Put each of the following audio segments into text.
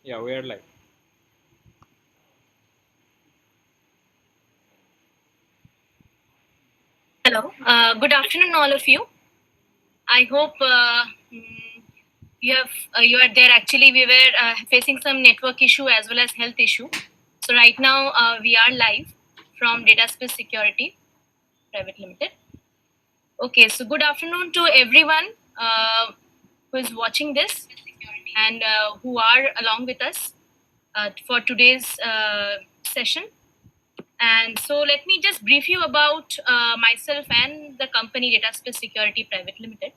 Yeah, we are live. Hello. Good afternoon, all of you. I hope you are there. Actually, we were facing some network issue as well as health issue. So right now we are live from DataSpace Security Private Limited. Okay. So good afternoon to everyone who is watching this and who are along with us for today's session. And so let me just brief you about myself and the company DataSpace Security Private Limited.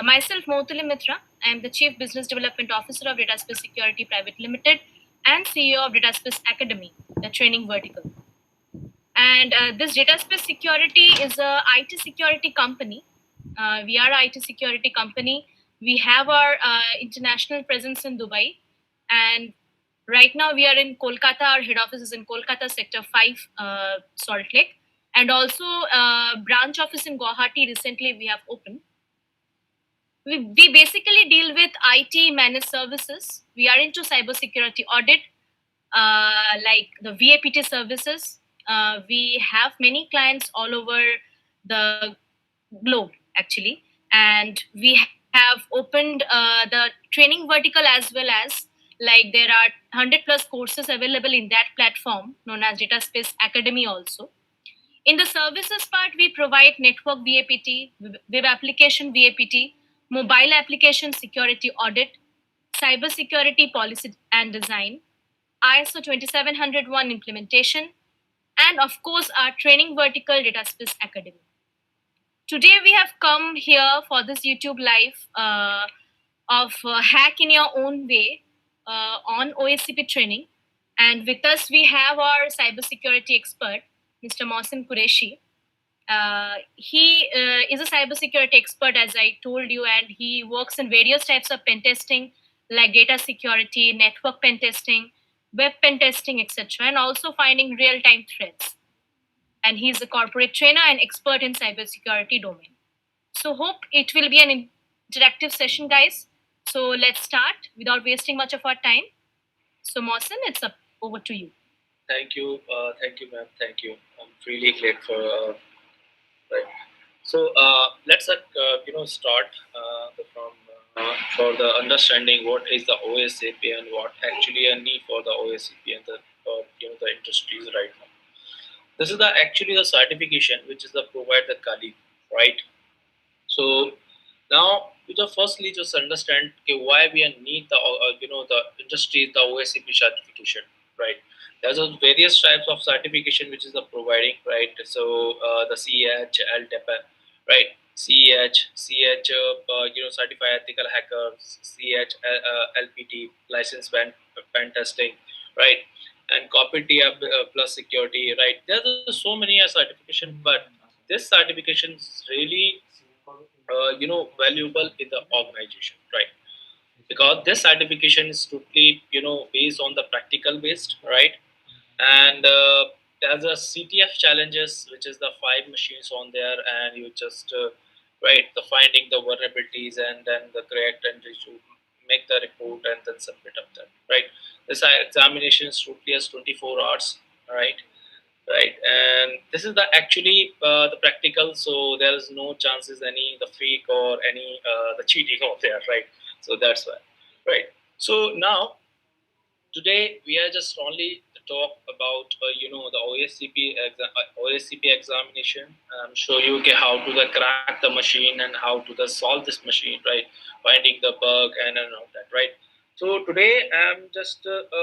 Myself, 𝒑𝒂𝒂𝒄𝒆. I am the Chief Business Development Officer of DataSpace Security Private Limited and CEO of DataSpace Academy, the training vertical. And this DataSpace Security is a IT security company. We are an IT security company. We have our international presence in Dubai, and right now we are in Kolkata. Our head office is in Kolkata, Sector 5, Salt Lake, and also branch office in Guwahati. Recently, we have opened. We basically deal with IT managed services. We are into cybersecurity audit, like the VAPT services. We have many clients all over the globe, actually, and we have opened the training vertical as well as like there are 100 plus courses available in that platform known as DataSpace Academy also. In the services part, we provide network VAPT, web application VAPT, mobile application security audit, cybersecurity policy and design, ISO 27001 implementation, and of course, our training vertical DataSpace Academy. Today, we have come here for this YouTube live of Hack in Your Own Way on OSCP training. And with us, we have our cybersecurity expert, Mr. Mohsin Qureshi. He is a cybersecurity expert, as I told you, and he works in various types of pen testing, like data security, network pen testing, web pen testing, etc., and also finding real-time threats. And he's a corporate trainer and expert in cybersecurity domain. So hope it will be an interactive session, guys. So let's start without wasting much of our time. So Mohsin, it's up over to you. Thank you, ma'am. Thank you. I'm really glad for right. So let's start from for the understanding what is the OSCP and what actually a need for the OSCP and the the industries right now. This is the actually the certification which is the provide the Kali, right? So now we just firstly just understand okay, why we need the the industry the OSCP certification, right? There's a various types of certification which is the providing, right? So the CH, LTEP, right? Certified ethical hacker, CH, LPT, license pen testing, right? And copy TF plus security, right? There's so many certification, but this certification is really valuable in the organization, right? Because this certification is totally based on the practical based, right? And there's a CTF challenges which is the 5 machines on there, and you just right the finding the vulnerabilities and then the correct and issue make the report and then submit up that, right? This examination is totally as 24 hours, right? Right, and this is the actually the practical, so there is no chances any the fake or any the cheating out there, right? So that's why, right? So now today we are just only to talk about the OSCP examination. Show you okay, how to the crack the machine and how to the solve this machine, right? Finding the bug and all that, right? So today I'm just today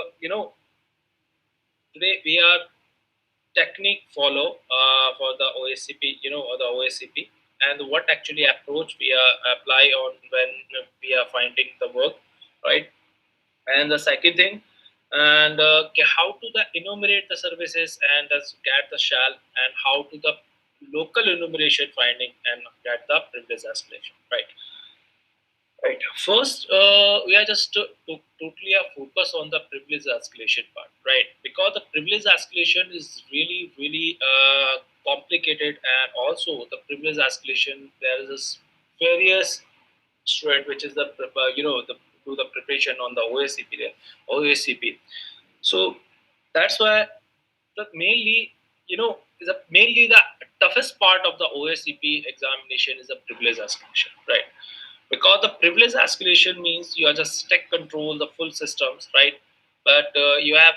we are technique follow for the OSCP, or the OSCP, and what actually approach we apply on when we are finding the work, right? And the second thing, and how to the enumerate the services and get the shell, and how to the local enumeration finding and get the privilege escalation, right? Right. First, we are just totally focus on the privilege escalation part, right? Because the privilege escalation is really, really complicated, and also the privilege escalation there is this various thread, which is the the do the preparation on the OSCP. So that's why mainly, mainly the toughest part of the OSCP examination is the privilege escalation, right? Because the privilege escalation means you are just tech control the full systems, right? But you have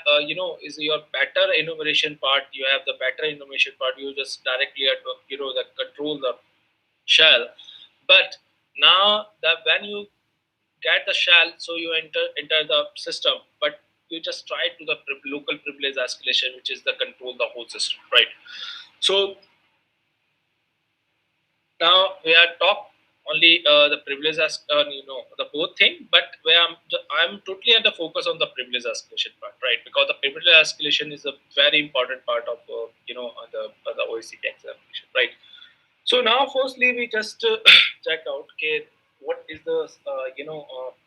is your better enumeration part. You have the better enumeration part. You just directly the control the shell. But now that when you get the shell, so you enter the system, but you just try to the local privilege escalation, which is the control the whole system, right? So now we are talk only the privilege as the both thing, but where I'm totally at the focus on the privilege escalation part, right? Because the privilege escalation is a very important part of the OSCP examination, right? So now, firstly, we just check out, okay, what is the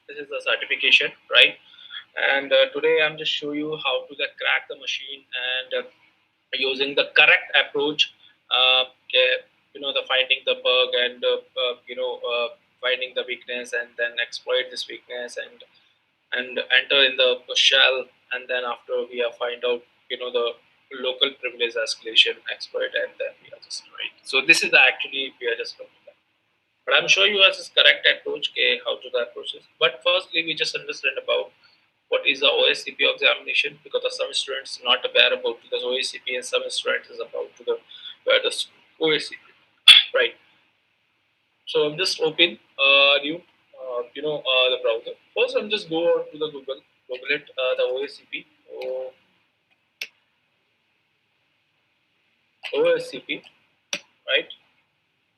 this is the certification, right? And today I'm just show you how to crack the machine and using the correct approach, okay, the finding the bug and finding the weakness and then exploit this weakness and enter in the shell, and then after we have find out the local privilege escalation exploit, and then we are just right. So this is the actually we are just looking at. But I'm sure you have this correct approach, okay, how to the approaches. But firstly, we just understand about what is the OSCP examination, because some students not aware about the OSCP and some students is about to the where the OSCP, right? So I'm just open new the browser. First, I'm just go to the Google it the OSCP. OSCP, right?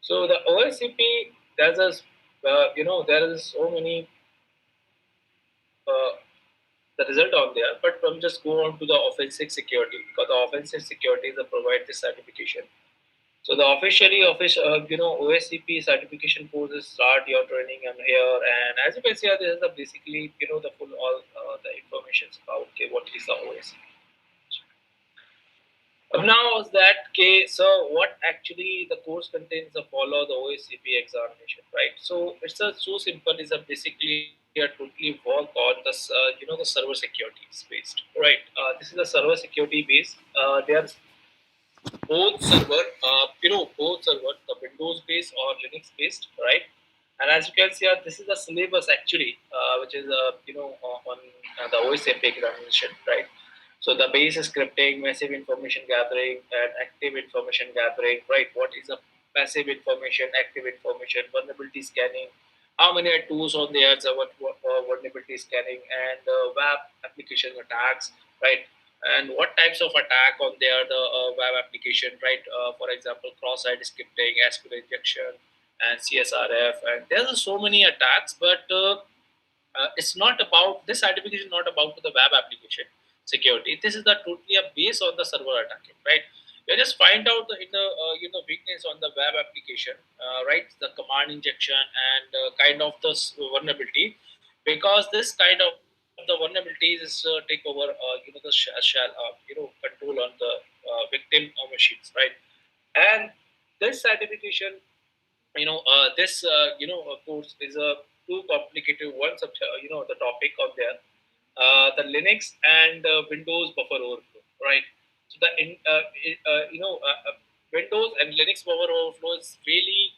So the OSCP, there's a there is so many uh, the result on there, but I'm just go on to the offensive security, because the offensive security is the provide this certification. So the officially OSCP certification courses start your training and here, and as you can see, this is the basically the full all the information about okay, what is the OSCP. Now is that okay? So what actually the course contains the follow the OSCP examination, right? So it's a so simple. Is a basically a totally work on the the server security is based, right? This is a server security base. They are both server, both server, the Windows based or Linux based, right? And as you can see, this is the syllabus actually, which is on the OSCP examination, right? So the base is scripting, massive information gathering, and active information gathering, right? What is the passive information, active information, vulnerability scanning? How many are tools on there? So what vulnerability scanning and web application attacks, right? And what types of attack on there? The web application, right? For example, cross-site scripting, SQL injection, and CSRF, and there's so many attacks, but it's not about this certification is not about the web application security. This is the totally a base on the server attacking, right? You just find out the weakness on the web application, right? The command injection and kind of the vulnerability, because this kind of the vulnerabilities is take over the shell control on the victim machines, right? And this certification, this course is a too complicated one subject, the topic of there, the Linux and Windows buffer overflow, right? So the Windows and Linux buffer overflow is really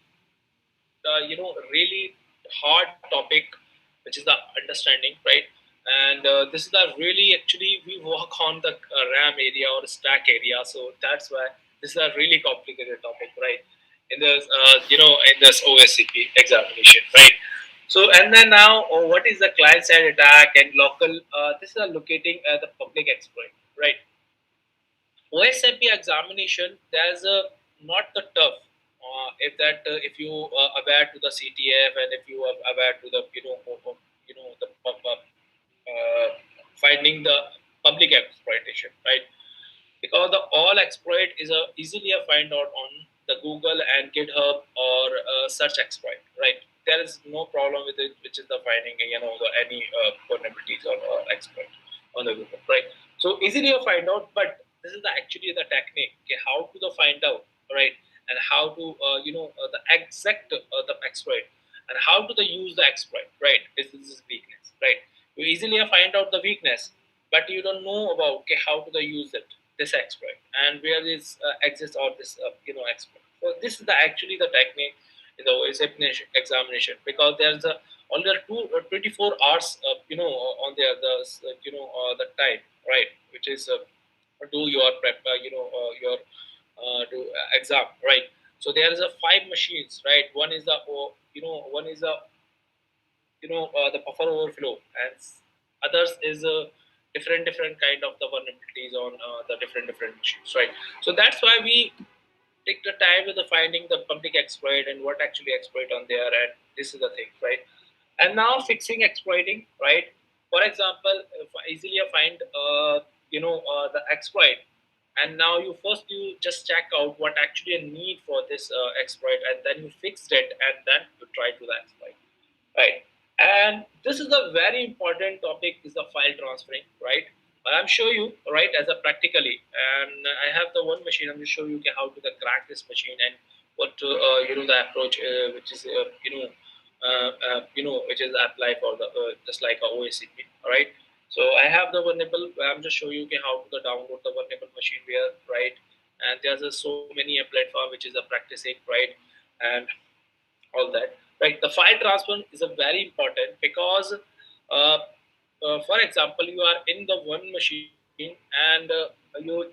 really hard topic, which is the understanding, right? And this is the really actually we work on the RAM area or stack area, so that's why this is a really complicated topic, right? In this in this OSCP examination, right? So and then now, what is the client side attack and local? This is locating the public exploit, right? OSCP examination, there's a not the tough. If you aware to the CTF and if you are aware to the the finding the public exploitation, right? Because the all exploit is a easily a find out on the Google and GitHub or search exploit, right? There is no problem with it, which is the finding any vulnerabilities or exploit on the Google, right? So easily you find out, but this is the actually the technique, okay, how to the find out, right? And how to the exact the exploit and how to the use the exploit, right? This is weakness. right? You easily find out the weakness, but you don't know about how to use it, this exploit, and where this exists or this exploit. So this is actually the technique in the OSCP examination, because there's only 24 hours on the time, right, which is do your prep your do exam, right? So there is a 5 machines, right? One is the one is the the buffer overflow, and others is a different kind of the vulnerabilities on the different machines, right? So that's why we take the time with the finding the public exploit and what actually exploit on there, and this is the thing, right? And now fixing exploiting, right? For example, if I easily find the exploit, and now you just check out what actually a need for this exploit, and then you fixed it, and then you try to the exploit, right? And this is a very important topic, is the file transferring, right? I'm show you, right, as a practically, and I have the one machine. I'm going to show you how to the crack this machine, and what the approach which is which is applied for the just like a OSCP, right? So I have the vulnerable. I'm just show you how to the download the vulnerable machine where, right? And there's so many a platform which is a practicing, right? And all that, right? The file transfer is a very important, because for example, you are in the one machine, and you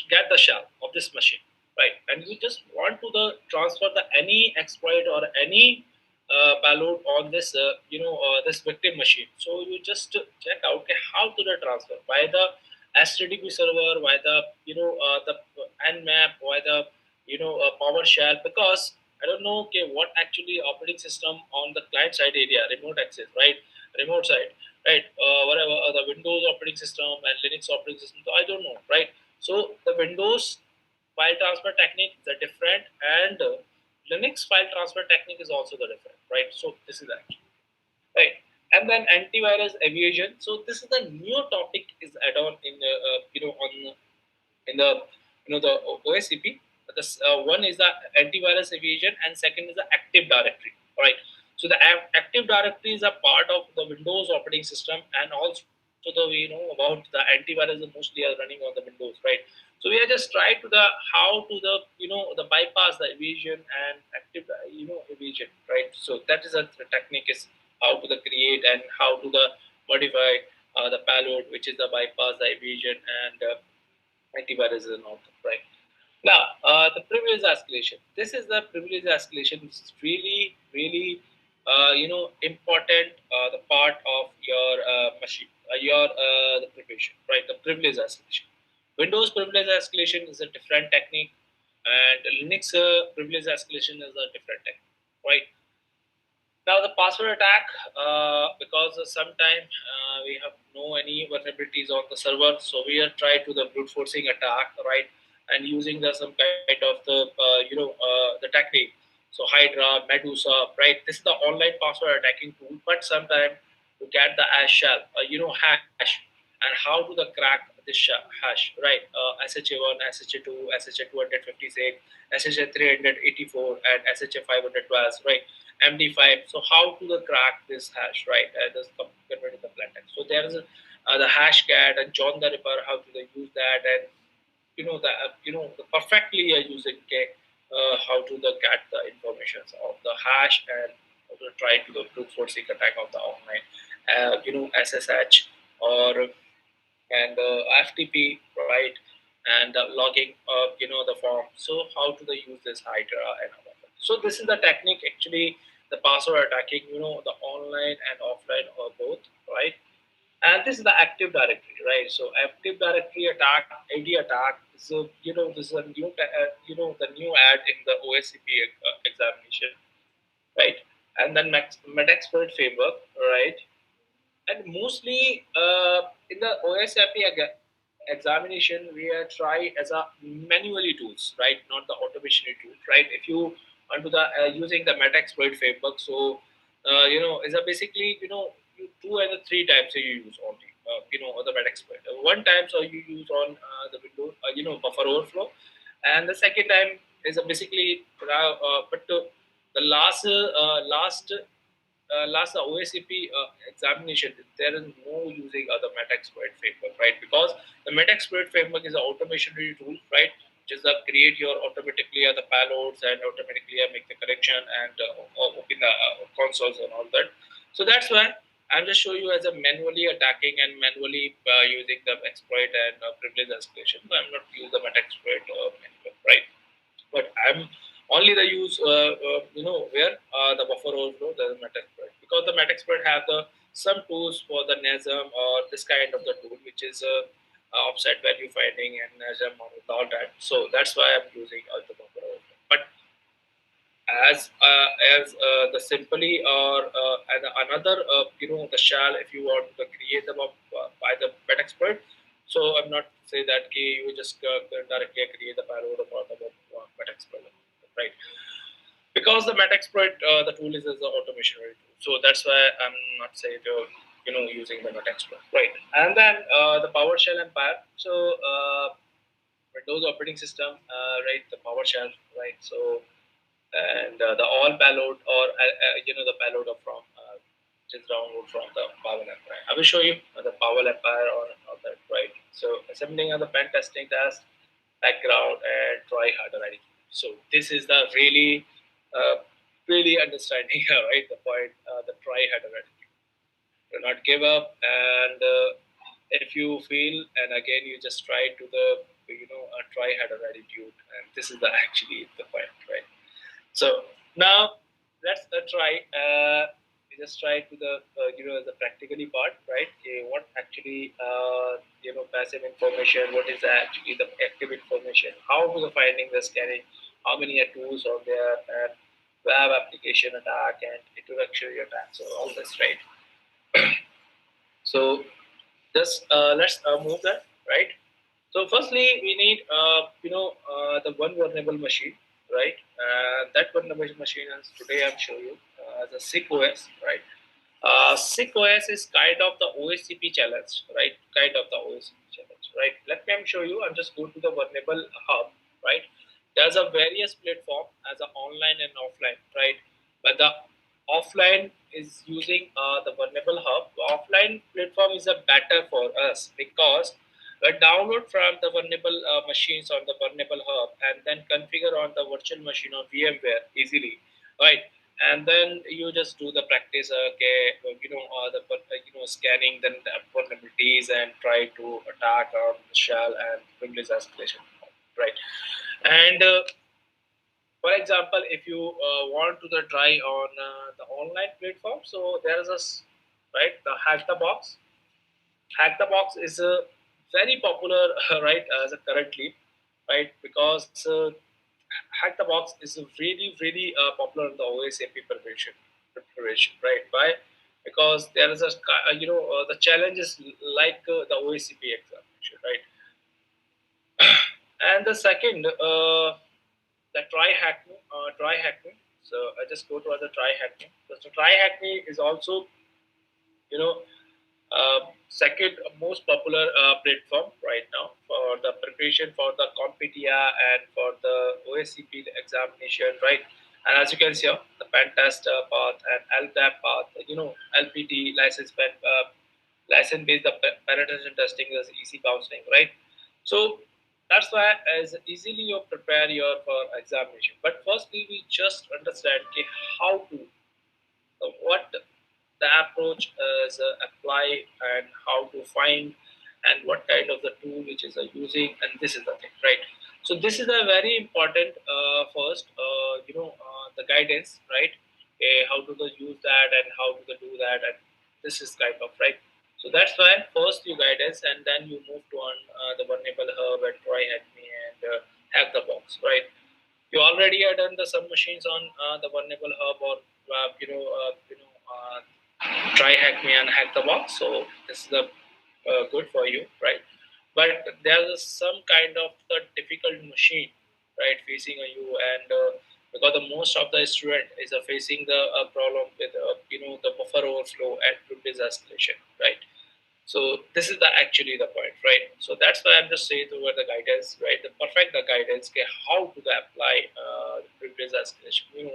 get the shell of this machine, right? And you just want to the transfer the any exploit or any payload on this this victim machine. So you just check out how to the transfer by the HTTP server, by the the Nmap, by the PowerShell, because I don't know what actually operating system on the client side area, remote access, right? Remote side, right? Whatever the Windows operating system and Linux operating system, so I don't know, right? So the Windows file transfer technique is a different, and Linux file transfer technique is also the different, right? So this is actually right. And then antivirus evasion. So this is the new topic is add-on in on in the the OSCP. This one is the antivirus evasion, and second is the Active Directory. All right. So the Active Directory is a part of the Windows operating system, and also the we know about the antivirus is mostly are running on the Windows, right? So we are just trying to the how to the the bypass the evasion and active evasion, right? So that is the technique is how to the create and how to the modify the payload, which is the bypass the evasion and antivirus is not, right? Now, the privilege escalation. This is the privilege escalation, which is really important. The part of your machine, your the preparation, right? The privilege escalation. Windows privilege escalation is a different technique, and Linux privilege escalation is a different technique, right? Now the password attack, because sometime we have no any vulnerabilities on the server, so we are try to the brute forcing attack, right? And using the some kind of the the technique. So Hydra, Medusa, right? This is the online password attacking tool, but sometimes to get the hash shell, hash, and how to the crack this hash, right? SHA1, SHA2, SHA256, SHA384, and SHA512, right? MD5. So how to the crack this hash, right? Just convert in the plain text. So there is the hash cat and John the Ripper, how to they use that, and the perfectly using how to the get the information of the hash, and how to try to the brute forcing attack of the online SSH or and FTP, right? And logging the form. So how to the use this Hydra and all that. So this is the technique actually, the password attacking, the online and offline or both, right? And this is the Active Directory, right? So Active Directory attack, AD attack. So this is a new the new ad in the OSCP examination, right? And then MetaExploit framework, right? And mostly in the OSCP examination, we are try as a manually tools, right? Not the automation tool, right? If you want to the using the MetaExploit framework, so is a basically you 2 and 3 times you use only the MetaExploit. One time so you use on the Windows buffer overflow, and the second time is basically but the last last the OSCP examination, there is no using the Metaxploit framework, right? Because the Metaxploit framework is an automation tool, right? Just create your automatically the payloads and automatically make the correction and open the consoles and all that. So that's why I'm just showing you as a manually attacking and manually using the exploit and privilege escalation. So I'm not use the Metaxploit manual, right? But I'm only the use where the buffer overflow the Metaxploit, because the Metaxploit have the some tools for the NASM or this kind of the tool which is offset value finding and NASM and all that. So that's why I'm using the buffer overflow. But as the simply or and another the shell, if you want to create them up by the Metaxploit. So I'm not say that you just directly create the payload or the Metaxploit, right? Because the Metaxploit the tool is as an automation tool. So that's why I'm not say to using the Metaxploit, right? And then the PowerShell Empire. So Windows operating system, right? The PowerShell, right? So and the all payload or the payload of from just download from the Power Empire. I will show you the Power Empire or that, right? So assembling of the pen testing task, background, and try harder attitude. So this is the really understanding right the point, the try harder attitude. Do not give up, and if you feel and again you just try to the try harder attitude, and this is the actually the point, right? So now let's try. We just try to the the practically part, right? What actually passive information? What is actually the active information? How to the finding the scanning? How many tools are there? And web application attack and introductory attack. So all this, right? So just let's move that, right? So firstly, we need the one vulnerable machine, right? That vulnerable machine is today I'm showing you the 𝒂𝒂𝒄𝒆, right? 𝒂𝒂𝒄𝒆 is kind of the OSCP challenge, right? Kind of the OSCP challenge, right? Let me show you. I'm just going to the vulnerable hub, right? There's a various platform as a online and offline, right? But the offline is using the vulnerable hub. The offline platform is a better for us because we download from the vulnerable machines on the vulnerable hub and then configure on the virtual machine of VMware easily, right? And then you just do the practice, scanning then the vulnerabilities and try to attack on the shell and privilege escalation, right? And for example, if you want to the try on the online platform, so there is right the hack the box. Hack the box is a very popular right as a currently, right? Because hack the box is a really popular in the OSCP preparation, right? Why? Because there is a the challenge is like the OSCP examination, right? And the second, the try hack me. So I just go to other try hack me. So try hack me is also you know second most popular platform right now for the preparation for the Competia and for the OSCP examination, right? And as you can see, the pen test path and LDAP path, LPT license based the penetration testing is easy bouncing, right? So that's why as easily you prepare your for examination. But firstly, we just understand okay, how to what the approach is apply and how to find and what kind of the tool which is using, and this is the thing, right? So this is a very important first the guidance, right? How to the use that and how to the do that, and this is kind of right. So that's why first you guidance and then you move to on the vulnerable hub and try hack me and hack the box, right? You already had done the some machines on the vulnerable hub or try hack me and hack the box. So this is the good for you, right? But there's some kind of the difficult machine, right, facing you, and because the most of the student is facing the problem with the buffer overflow and privilege escalation, right? So this is the actually the point, right? So that's why I'm just saying over the guidance, right? The perfect the guidance, okay, how to the apply the privilege escalation.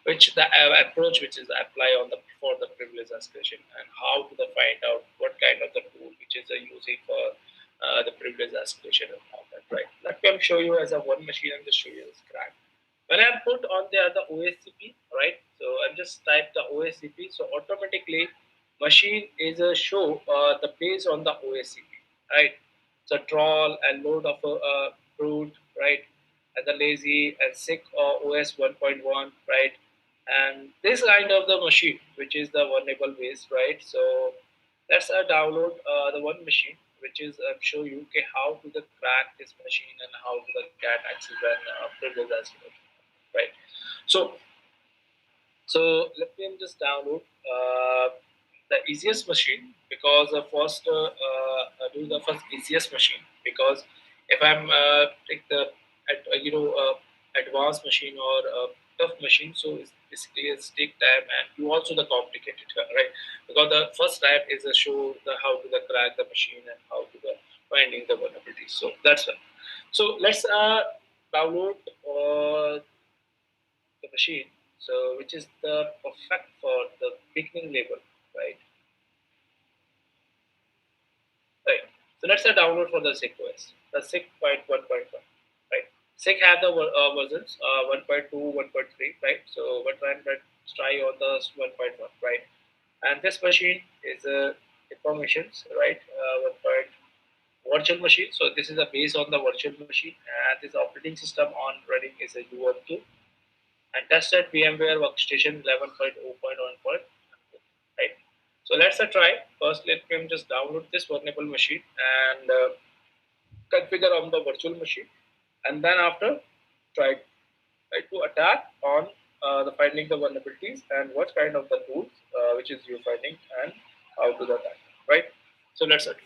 which the approach which is apply on the for the privilege escalation, and how to the find out what kind of the tool which is using for the privilege escalation and all that, right? Let me show you as a one machine and just show you this crack. When I put on there the OSCP, right? So I just type the OSCP, so automatically machine is a show the base on the OSCP, right? So troll and load of a root, right? And the lazy and sick OS 1.1, right? And this kind of the machine, which is the vulnerable base, right? So let's download the one machine, which is show you okay how to the crack this machine and how to the get access when privilege has right. So let me just download the easiest machine, because first do the first easiest machine, because if I'm take the advanced machine or tough machine, so it's basically it's take time and you also the complicated, right? Because the first step is to show the how to the crack the machine and how to the finding the vulnerabilities. So that's one. So let's download the machine, so which is the perfect for the beginning level, right? Right. So let's say download for the 𝒂𝒂𝒂𝒄𝒆 OS, the 𝒂𝒂 1.1, right? 𝒂𝒂 have the versions 1.2, 1.3, right? So let's try on the 1.1, right? And this machine is informations, right? 1. Virtual machine. So this is a base on the virtual machine, and this operating system on running is a U12, and tested VMware Workstation 11.0.1. Right. So let's try. First, let me just download this vulnerable machine and configure on the virtual machine, and then after try to attack on the finding the vulnerabilities and what kind of the tools which is you finding and how to the attack. Right. So let's start.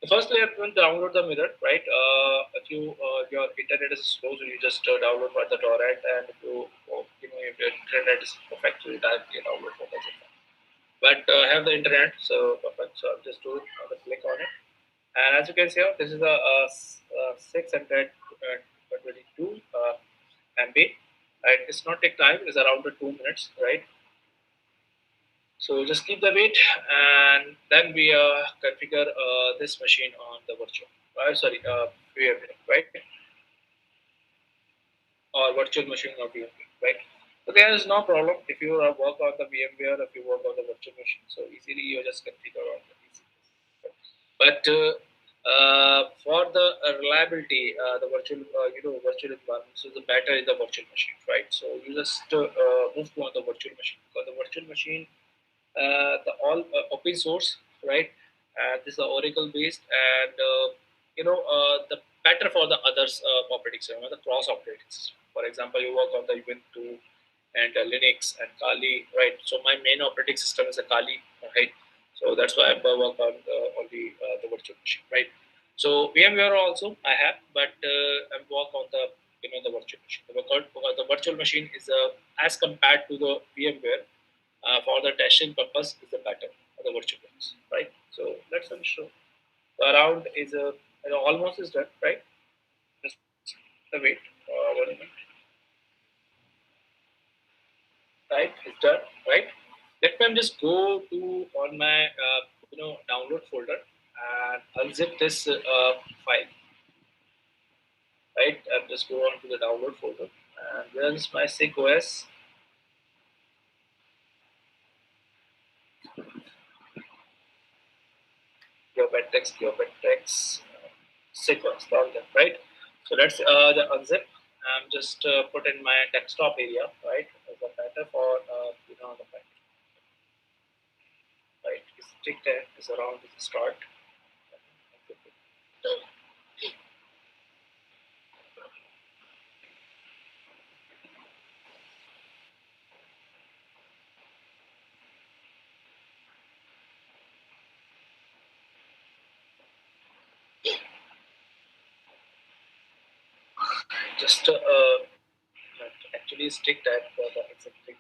Firstly, you have to download the mirror, right? If your internet is slow, so you just download for the torrent, and if if your internet is perfect, so you directly download for the zip. But have the internet, so perfect. So I'll just do it. I'll just click on it, and as you can see, this is a 622 MB. Right, it's not take time. It's around the 2 minutes, right? So just keep the wait, and then we configure this machine on the virtual. Sorry, VMware, right? Or virtual machine or VMware, right? So there is no problem if you work on the VMware, if you work on the virtual machine. So easily you just configure on the PC. But for the reliability, the virtual, virtual environment, so the better is the virtual machine, right? So you just move to on the virtual machine, because the virtual machine the all open source, right? This is Oracle based, and the better for the others operating system, the cross operating system. For example, you work on the Ubuntu and Linux and Kali, right? So my main operating system is a Kali, right? So that's why I work on the virtual machine, right? So VMware also I have, but I work on the the virtual machine. The virtual machine is as compared to the VMware for the testing purpose is the better for the virtual ones, right? So let's show. The round is almost is done, right? Just the wait 1 minute, right? It's done, right? Let me just go to on my download folder and unzip this file, right? And just go on to the download folder, and there's my 𝒂𝒂𝒂𝒄𝒆 𝒂𝒂𝒂𝒄𝒄𝒄 sequence down there, right? So let's the unzip. I'm just put in my desktop area, right? As a better for the file, right? It's tick there is around the start. Just actually stick that for the exactly.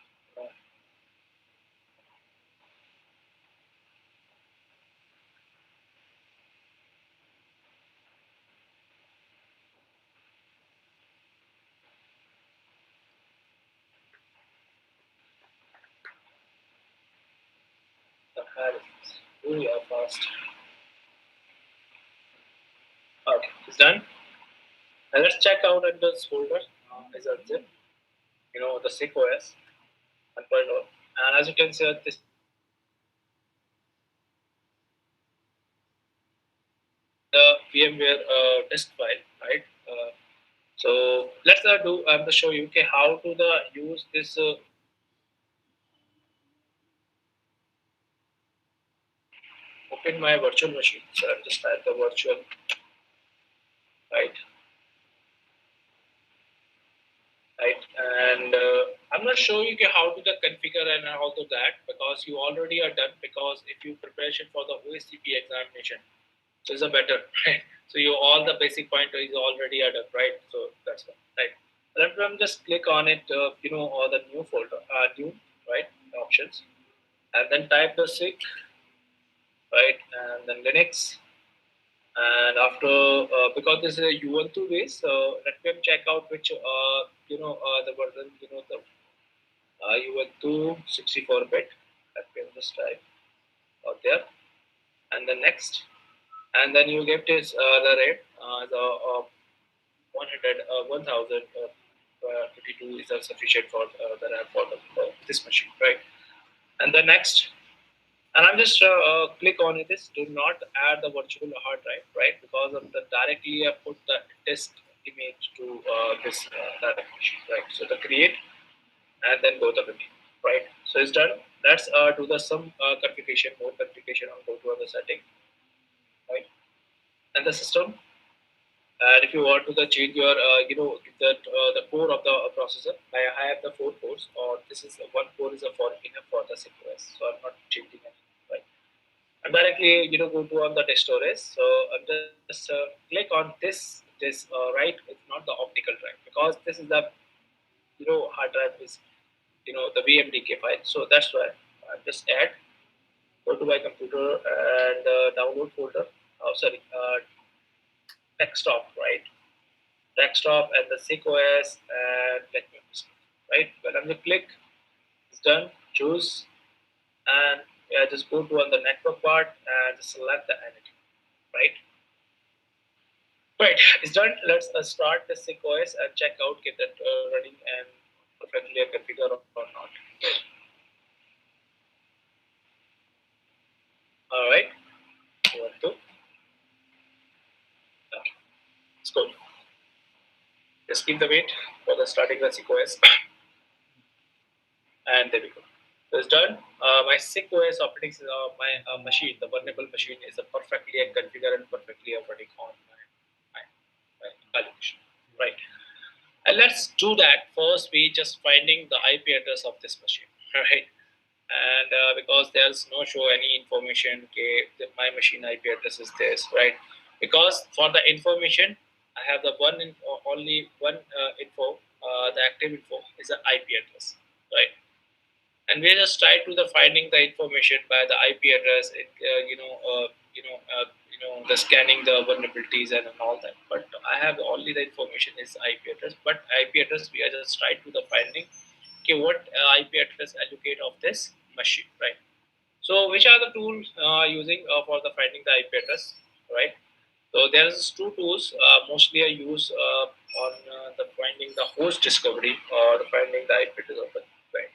We are fast. Okay, it's done. And let's check out in this folder. Is unzip. The 𝒂𝒂𝒂𝒄𝒆 1.0. And as you can see, this the VMware disk file, right? So let's do. I'm going to show you how to use this. Open my virtual machine. So I'll just type the virtual, right? Right, and I'm not showing you how to the configure and how to that because you already are done. Because if you preparation for the OSCP examination, so it's a better, right? So you all the basic pointer is already are done, right? So that's one, right? And just click on it, or the new folder, new, right? Options, and then type the /SIC, right? And then Linux, and after because this is a Ubuntu base, so let me check out which the version, the Ubuntu 64-bit. Let me just type out there, and then next, and then you get this the rate the 100 1052 is sufficient for the RAM for this machine, right? And then next, and I'm just click on this. Do not add the virtual hard drive, right? Because of the directly I put the disk image to this direct machine, right? So the create and then go to the name, right? So it's done. Let's do the some configuration, more configuration. I'll go to other setting, right? And the system. And if you want to change your, the core of the processor, I have the 4 cores, or this is one core is a for enough for the 𝒂𝒂𝒂𝒄𝒆, so I'm not changing anything, right? And directly, go to on the disk storage. So I'm just click on this right. It's not the optical drive because this is the hard drive is the VMDK file. So that's why I just add, go to my computer and download folder. Oh, sorry, desktop, right? Desktop and the 𝒂𝒂𝒂𝒄𝒆 and let me right. When I'm going to click, it's done. Choose and just go to on the network part and just select the entity, right? Right, it's done. Let's start the 𝒂𝒂𝒂𝒄𝒆 and check out get that running and perfectly configure or not. All right, 1, 2. Okay, let's go. Just keep the wait for the starting the 𝒂𝒂𝒂𝒄𝒆, and there we go. So it's done. My 𝒂𝒂𝒂𝒄𝒆 operating my machine, the vulnerable machine, is a perfectly configured and perfectly operating on my calculation, right? And let's do that. First, we just finding the IP address of this machine, right? And because there's no show any information, okay, that my machine IP address is this, right? Because for the information, I have the only one info, the active info is the IP address, right? And we just try to the finding the information by the IP address, the scanning the vulnerabilities and all that. But I have only the information is IP address. But IP address we are just trying to the finding. Okay, what IP address allocate of this machine, right? So which are the tools using for the finding the IP address, right? So there's 2 tools mostly I use on the finding the host discovery or finding the IP address of the client.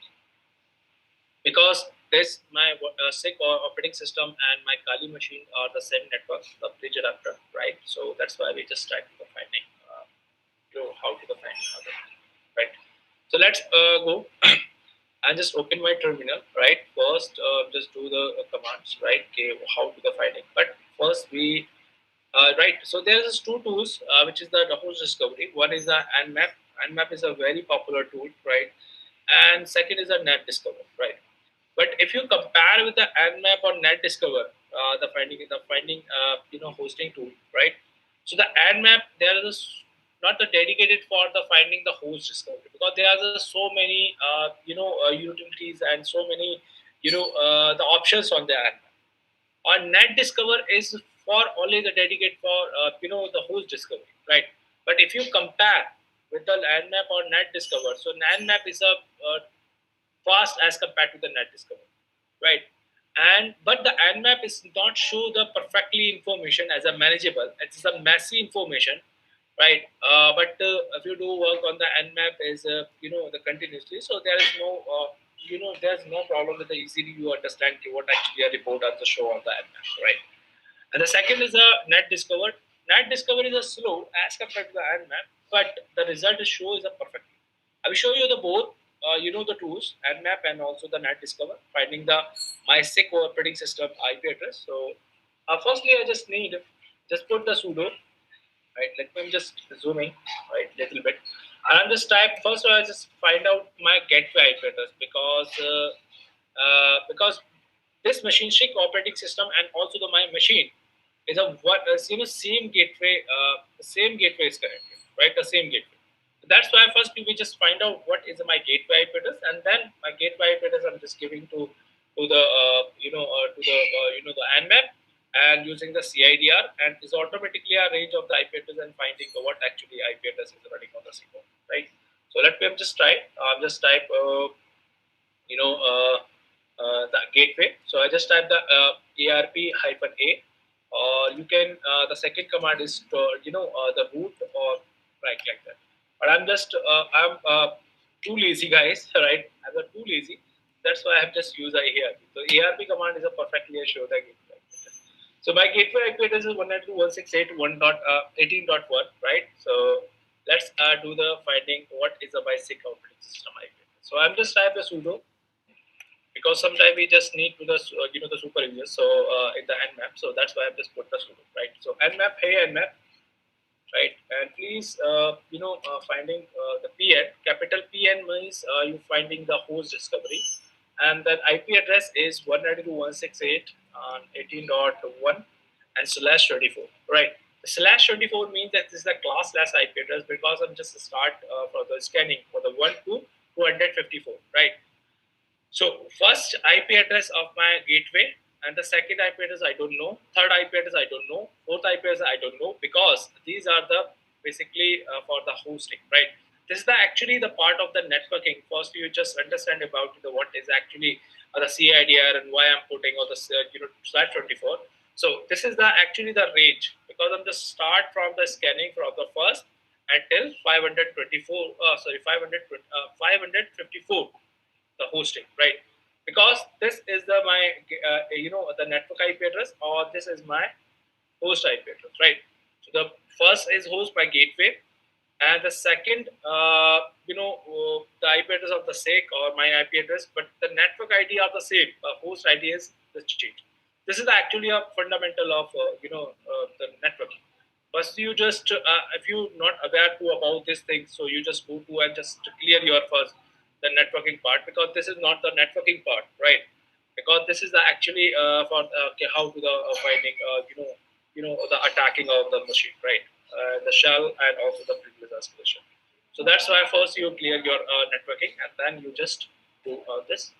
Because this my /SIC or operating system and my Kali machine are the same network, the bridge adapter, right? So that's why we just try to the finding, how to the finding, right? So let's go and just open my terminal, right? First, just do the commands, right? Okay, how to the finding. But first we right. So there's 2 tools, which is the host discovery. One is the Nmap. Nmap is a very popular tool, right? And second is a net discover, right? But if you compare with the Nmap or Net Discover, the finding hosting tool, right? So the Nmap there is not the dedicated for the finding the host discovery because there are just so many utilities and so many the options on the Nmap. Or Net Discover is for only the dedicated for the host discovery, right? But if you compare with the Nmap or Net Discover, so Nmap is a fast as compared to the Net Discover, right? But the Nmap is not show the perfectly information as a manageable. It's a messy information, right? But if you do work on the Nmap is the continuously, so there is no there's no problem with the easily you understand what actually a report or the show on the Nmap, right? And the second is a net discovered. Net discovery is a slow as compared to the Nmap, but the result is show is a perfect. I will show you the both. The tools Nmap and also the net discover finding the my SIC operating system IP address. So firstly, I just put the sudo, right. Let me just zoom in, right, little bit. And I'm just type first. I just find out my gateway IP address because this machine SIC operating system and also the my machine is a what same gateway. The same gateway is connected, right? The same gateway. That's why first we just find out what is my gateway IP address, and then my gateway IP address I'm just giving to the the Nmap and using the CIDR, and is automatically a range of the IP address and finding what actually IP address is running on the SICO, right? So let me just try. Just type the gateway. So I just type the ARP-A, or you can the second command is to, the root or right like that. But I'm too lazy, guys. Right? I'm too lazy. That's why I have just used the ARP. So ARP command is a perfectly show the gateway. So my gateway IP address is 192.168.18.1, right? So let's do the finding what is a basic operating system IP address. So I'm just type the sudo because sometimes we just need to the the super users. So in the Nmap, so that's why I've just put the sudo, right? So Nmap, hey Nmap, right? And please finding the PN, capital PN means you finding the host discovery, and then IP address is 192.168.18.1 and /24, right? /24 means that this is the class slash IP address because I'm just start for the scanning for the 1 to 254, right? So first IP address of my gateway, and the second IP address I don't know, third IP address I don't know, fourth IP address I don't know, because these are the basically for the hosting, right? This is actually the part of the networking. First, you just understand about what is actually the CIDR and why I'm putting all the /24. So this is actually the range, because I'm just start from the scanning from the first until 524. 554 the hosting, right? Because this is my the network IP address, or this is my host IP address, right? So the first is host by gateway, and the second the IP address of the SIC or my IP address, but the network ID are the same. Host ID is the change. This is actually a fundamental of the networking. First, you just if you not aware to about this thing, so you just go to and just clear your first the networking part, because this is not the networking part, right? Because this is the actually for how to the finding the attacking of the machine, right? The shell and also the previous escalation. So that's why first you clear your networking, and then you just do this.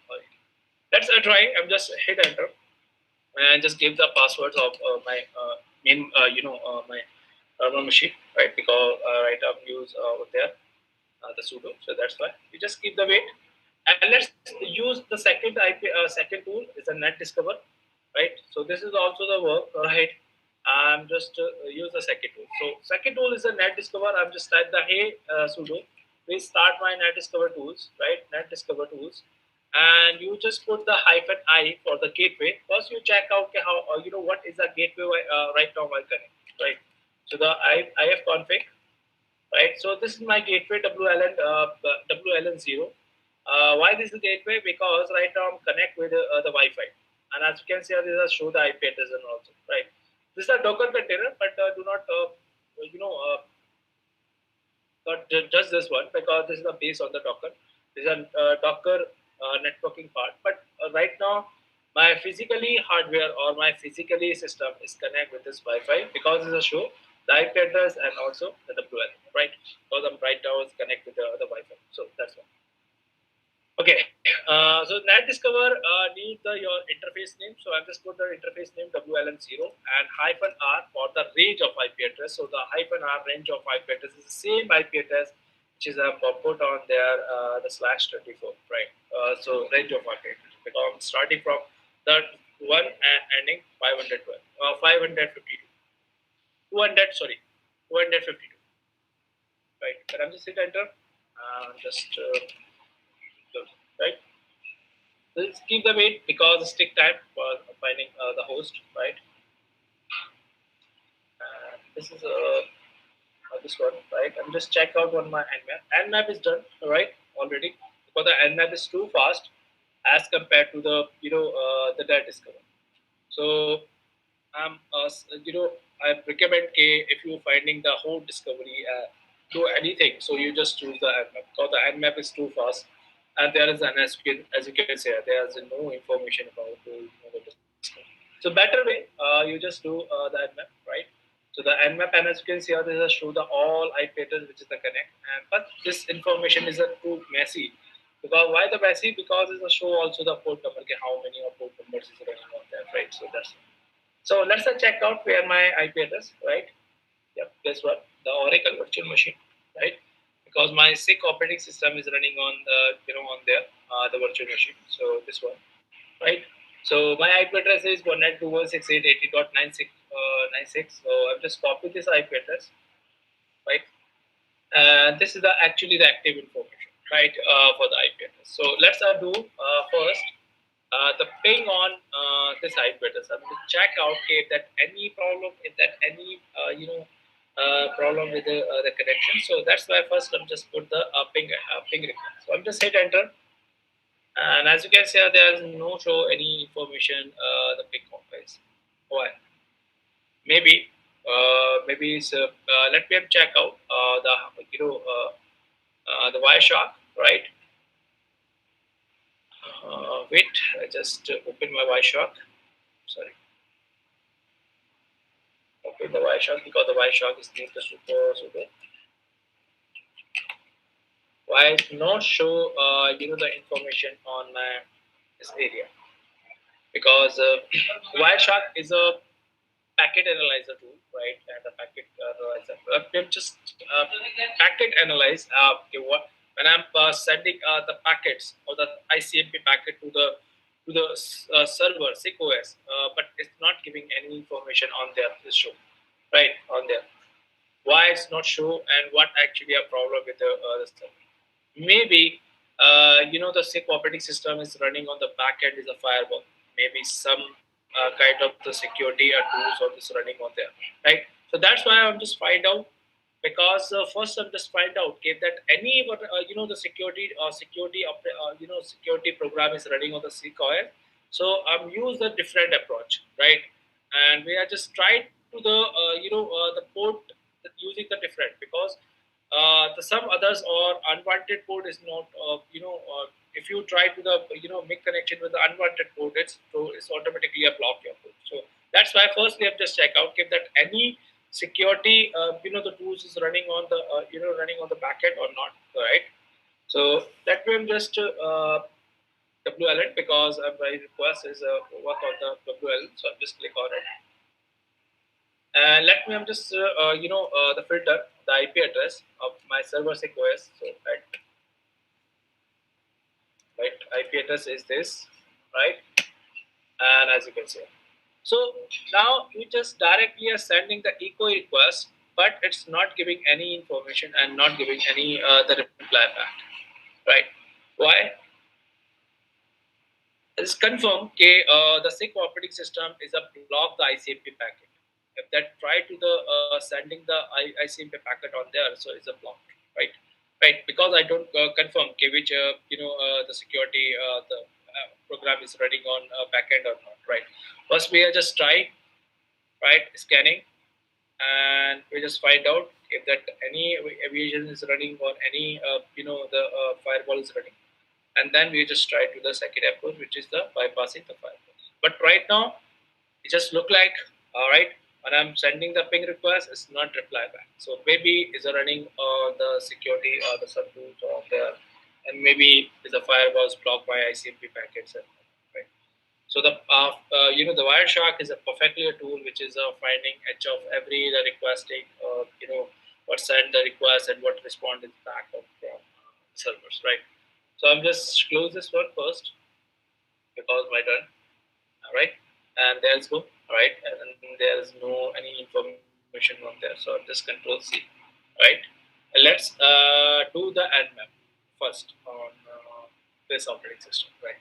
Let's try. I'm just hit enter and just give the passwords of my main my normal machine, right? Because right I've used over there the sudo. So that's why you just keep the wait, and let's use the second second tool is a net discover, right? So this is also the work, right? I'm just use the second tool. So second tool is a net discover. I'm just type the hey sudo. Please start my net discover tools, right? Net discover tools, and you just put the -I for the gateway. First, you check out how what is the gateway right now while connect, right? So the IF config, right? So this is my gateway WLN0. Why this is gateway? Because right now I'm connect with the Wi-Fi, and as you can see, this is show the IP address and also, right? This is a Docker container, but do not not just this one, because this is the base of the Docker. This is a Docker networking part, but right now my physically hardware or my physically system is connect with this Wi-Fi, because it's a show the IP address and also the WL, right? Because I'm right now is connect with the Wi-Fi, so that's one. Okay, so net discover need your interface name. So I'll just put the interface name WLN0 and -R for the range of IP address. So the -R range of IP address is the same IP address which is put on there the /24, right? So range of IP address, because I'm starting from the one and ending 512, 552, 200, sorry, 252. Right, but I'm just hit enter, right. Let's keep the wait because it's take time for finding the host, right? And this is this one, right? I'm just check out on my Nmap. Nmap is done, right, already, because the Nmap is too fast as compared to the the data discover. So I recommend if you're finding the whole discovery do anything, so you just choose the Nmap because the Nmap is too fast, and there is an as you can say there is no information about the discovery. So better way, you just do the Nmap, right? So the Nmap, and as you can see here, this is show the all IP address which is the connect, and but this information is too messy. Because why the messy? Because it's a show also the port number, okay, how many of port numbers is running on there, right? So that's so let's check out where my IP address, right? Yep, guess what? The Oracle virtual machine, right? Because my SIC operating system is running on the on there, the virtual machine. So this one, right? So my IP address is 192.168.80.96. So I've just copied this IP address, right? And this is the actually the active information, right, for the IP address. So let's do first the ping on this IP address. I'm going to check out if that any problem, if that any problem with the connection. So that's why first I'm just put the ping request. So I'm just hit enter, and as you can see, there is no show any information the ping office. Why? Maybe maybe it's let me check out the Wireshark, right? Wait, I just open my Wireshark. Sorry, open the Wireshark because the Wireshark is near the super. Why not show the information on this area? Because Wireshark is a packet analyzer tool, right? And the packet analyzer. I'm just packet analyze. Okay, what when I'm sending the packets or the ICMP packet to the server 𝒂𝒂𝒄𝒆, but it's not giving any information on there. This show, right, on there. Why it's not show and what actually a problem with the server? Maybe the SIC operating system is running on the back end is a firewall. Maybe some kind of the security or tools or this running on there, right? So that's why I'm just find out because first I'm just find out if that any the security program is running on the 𝒂𝒂𝒄𝒆. So I'm use the different approach, right? And we are just try to the the port using the different because the some others or unwanted port is not if you try to the make connection with the unwanted port, it's automatically a block your port. So that's why first we have just check out if that any security the tools is running on the running on the backend or not, right? So that way I'm just WLN because my request is work on the WLN, so I'm just click on it. And let me, I'm just, the filter, the IP address of my server 𝒂𝒂𝒄𝒆. So, right, IP address is this, right? And as you can see. So, now you just directly are sending the echo request, but it's not giving any information and not giving any the reply back, right? Why? It's confirmed the SIC operating system is a block the ICMP packet. If that try to the sending the ICMP packet on there, so it's a block, right? Right, because I don't confirm which the security the program is running on backend or not, right? First, we are just try, right, scanning, and we just find out if that any evasion is running or any the firewall is running, and then we just try to the second approach, which is the bypassing the firewall. But right now, it just look like all right. When I'm sending the ping request, it's not reply back. So maybe it's running the security or the subtools or there, and maybe is the firewalls blocked by ICMP packets, right? So the the Wireshark is a perfectly a tool which is finding edge of every the requesting what send the request and what respond is back from servers, right? So I'm just close this one first because my turn. All right. and there's go, right? And there's no any information on there, so just control C, right? And let's do the Nmap first on this operating system, right?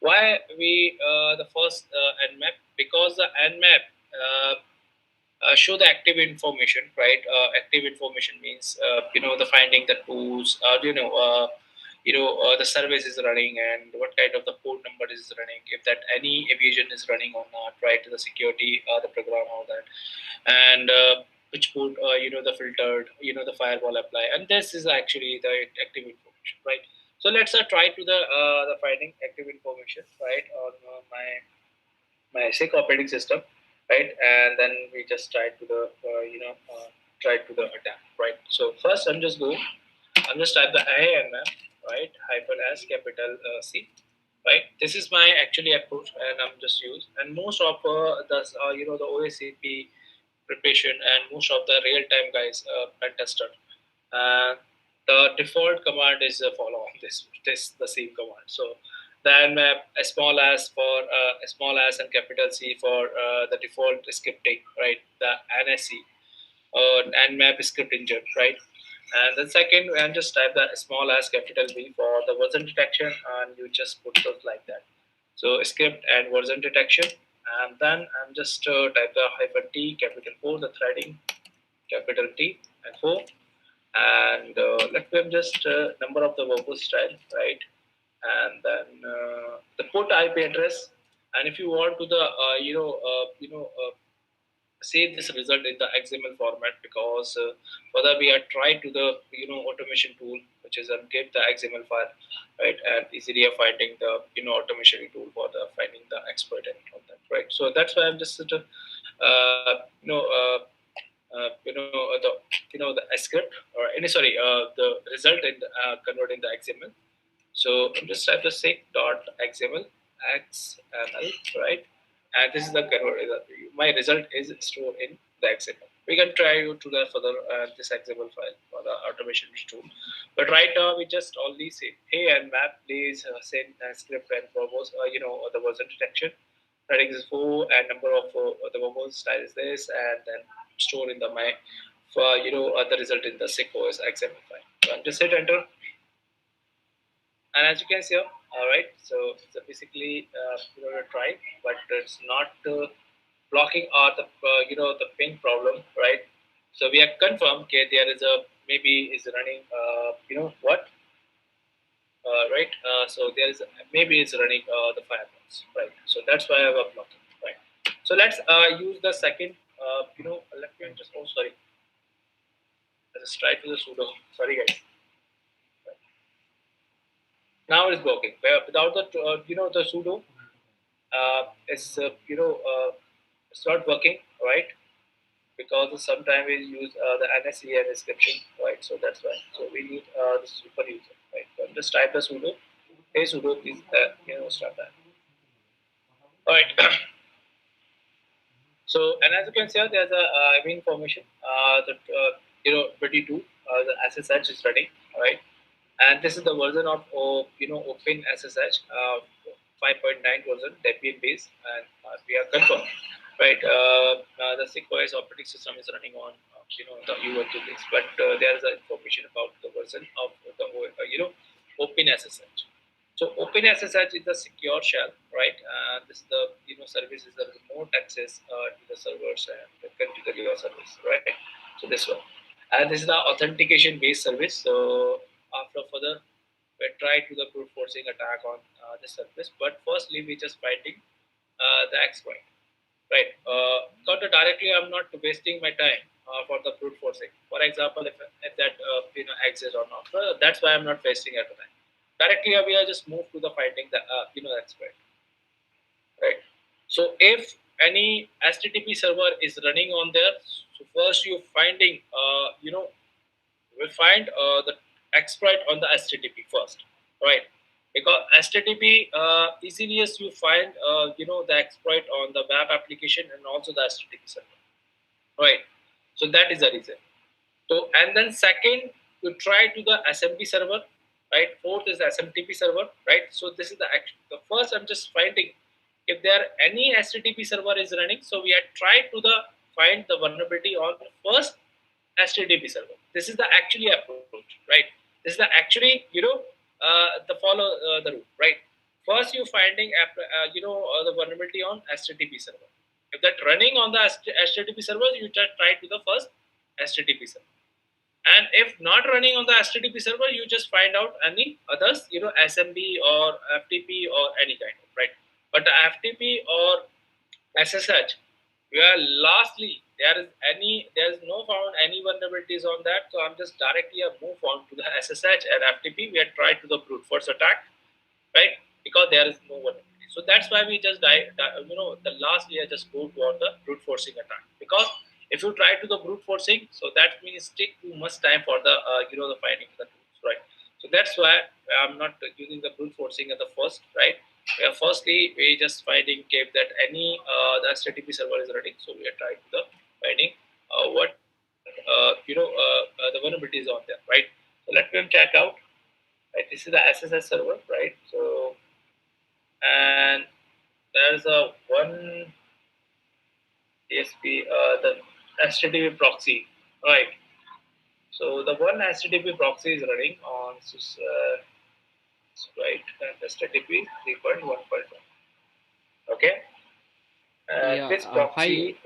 Why we the first Nmap? Because the Nmap show the active information, right? Active information means the finding the tools, the service is running and what kind of the port number is running, if that any evasion is running or not, right? The security, the program, all that, and which port, the filtered, the firewall apply, and this is actually the active information, right? So let's try to the finding active information, right, on my SIC operating system, right? And then we just try to the try to the attack, right? So first I'm just type the Nmap, right? Hyphen S capital C, right? This is my actually approach, and I'm just use, and most of the OSCP preparation and most of the real time guys pen tester. Uh, the default command is follow on this the same command. So the nmap as small as for small as and capital C for the default scripting, right? The NSE nmap script engine, right? And then second, and just type the small as capital V for the version detection, and you just put those like that. So script and version detection, and then I'm just type the hyphen T capital 4, the threading capital T and 4, and let me just number of the verbose style, right? And then the port IP address, and if you want to the save this result in the XML format, because whether we are trying to the automation tool, which is get the XML file, right, and easily finding the automation tool for the finding the exploit and all that, right? So that's why I'm just the the script or any sorry the result in converting the XML. So I'm just type the sig dot XML XML, right? And this is the convert. My result is stored in the XML. We can try to the further this XML file for the automation tool. But right now we just only say, hey, and map please send script and verbose, the version detection. Heading is 4 and number of the verbose style is this, and then store in the my for the result in the 𝒂𝒂𝒄𝒆 XML file. So I'm just hit enter, and as you can see here, all right, so basically try, but it's not blocking or the the ping problem, right? So we have confirmed, okay, there is a maybe is running what right, so there is maybe it's running the firewalls, right? So that's why I have blocking, right? So let's use the second let me just, oh sorry, let's just try to the sudo, sorry guys. Now it's working. Without the the sudo, it's it's not working, right? Because sometimes we use the NSE and description, right? So that's why. So we need the super user, right? So just type the sudo. Hey sudo, please start that. All right. So and as you can see, there's a information that 22 the SSH is running, right? And this is the version of Open SSH 5.9 version Debian based, and we are confirmed, right? The 𝒂𝒂𝒄𝒆 operating system is running on the Ubuntu base, but there is information about the version of the Open SSH. So Open SSH is the secure shell, right? This is the service is the remote access to the servers and the configure your service, right? So this one, and this is the authentication based service. So after further we try to the brute forcing attack on the service, but firstly we just finding the exploit, right? Not directly I'm not wasting my time for the brute forcing. For example, if that exists or not, that's why I'm not wasting at the time. Directly we are just move to the finding the exploit, right? So if any HTTP server is running on there, so first you finding we find the exploit on the HTTP first, right? Because HTTP easily as you find the exploit on the web application and also the HTTP server, right? So that is the reason. So and then second, you try to the SMB server, right? Fourth is the SMTP server, right? So this is the action. The first I'm just finding if there any HTTP server is running, so we had tried to find the vulnerability on the first HTTP server. This is the actually approach, right? This is the actually the follow the route, right? First, you finding the vulnerability on HTTP server. If that running on the HTTP server, you just try to the first HTTP server. And if not running on the HTTP server, you just find out any others, SMB or FTP or any kind of, right? But the FTP or SSH, lastly, there is no found any vulnerabilities on that. So I'm just directly move on to the SSH and FTP. We have tried to the brute force attack, right? Because there is no vulnerability. So that's why we just the last year just go toward the brute forcing attack. Because if you try to the brute forcing, so that means take too much time for the the finding the tools, right? So that's why I'm not using the brute forcing at the first, right? Firstly, we just finding kept that any the HTTP server is running, so we are trying to the finding what the vulnerability is on there, right? So let me check out. Right, this is the SSH server, right? So and there's a one DSP, the HTTP proxy, right? So the one HTTP proxy is running on right, and HTTP 3.1.1. Okay, Yeah. this Hi. proxy is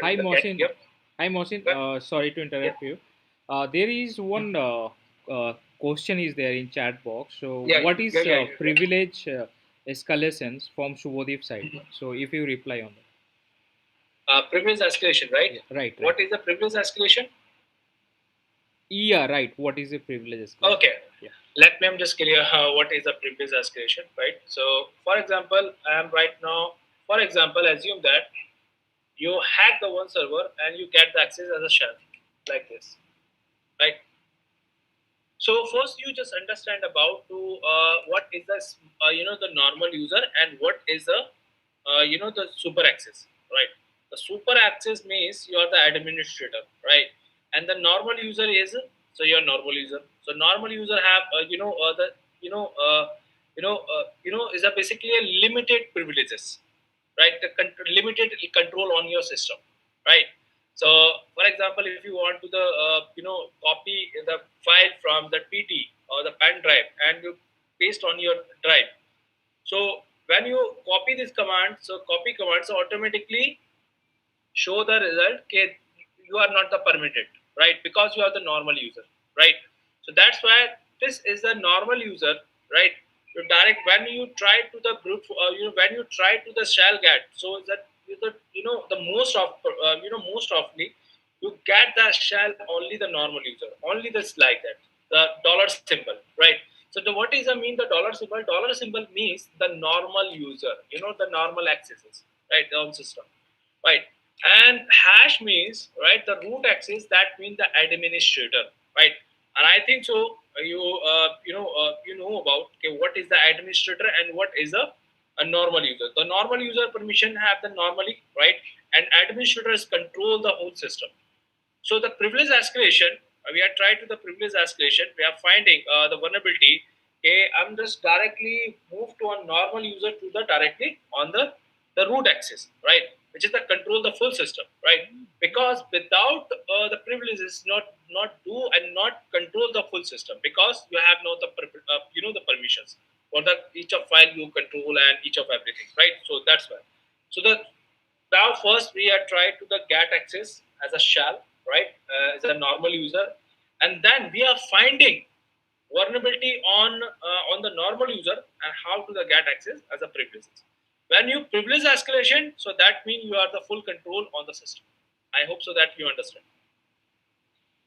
Hi, running the get. Mohsin. Yep. Hi, Mohsin. But, Sorry to yeah. interrupt you. There is one question is there in chat box. So, Yeah. what is Yeah. privilege escalations from Shubhodip's side? So, if you reply on that. Privilege escalation, right? Yeah, right. What is the privilege escalation? Yeah, right. What is the privilege escalation? Okay. Yeah. Let me just clear what is a privilege escalation, right? So, for example, I am right now. For example, assume that you hack the one server and you get the access as a shell, like this, right? So first, you just understand about what is the the normal user and what is the the super access, right? The super access means you are the administrator, right? And the normal user is so your normal user. So normal user have the is a basically a limited privileges, right? The limited control on your system, right? So, for example, if you want to the copy the file from the PT or the pen drive and you paste on your drive, so when you copy this command, so copy commands automatically show the result. Okay, you are not the permitted, right? Because you are the normal user, right? So that's why this is the normal user, right? You direct when you try to the brute, when you try to the shell get, so that the most of most often you get the shell only the normal user, only this like that, the dollar symbol, right? So what is the mean the dollar symbol? Dollar symbol means the normal user, the normal accesses, right, on system, right? And hash means, right, the root access, that means the administrator, right? And I think so you know about, okay, what is the administrator and what is a normal user. The normal user permission have the normally, right? And administrators control the whole system. So the privilege escalation, we are trying to the privilege escalation. We are finding the vulnerability. Okay, I'm just directly move to a normal user to the directly on the root access, right? Which is the control the full system, right? Because without the privileges, not do and not control the full system, because you have no the permissions for the each of file you control and each of everything, right? So that's why. So the now first we are trying to the get access as a shell, right? As a normal user, and then we are finding vulnerability on the normal user and how to the get access as a privileges. When you privilege escalation, so that means you are the full control on the system. I hope so that you understand.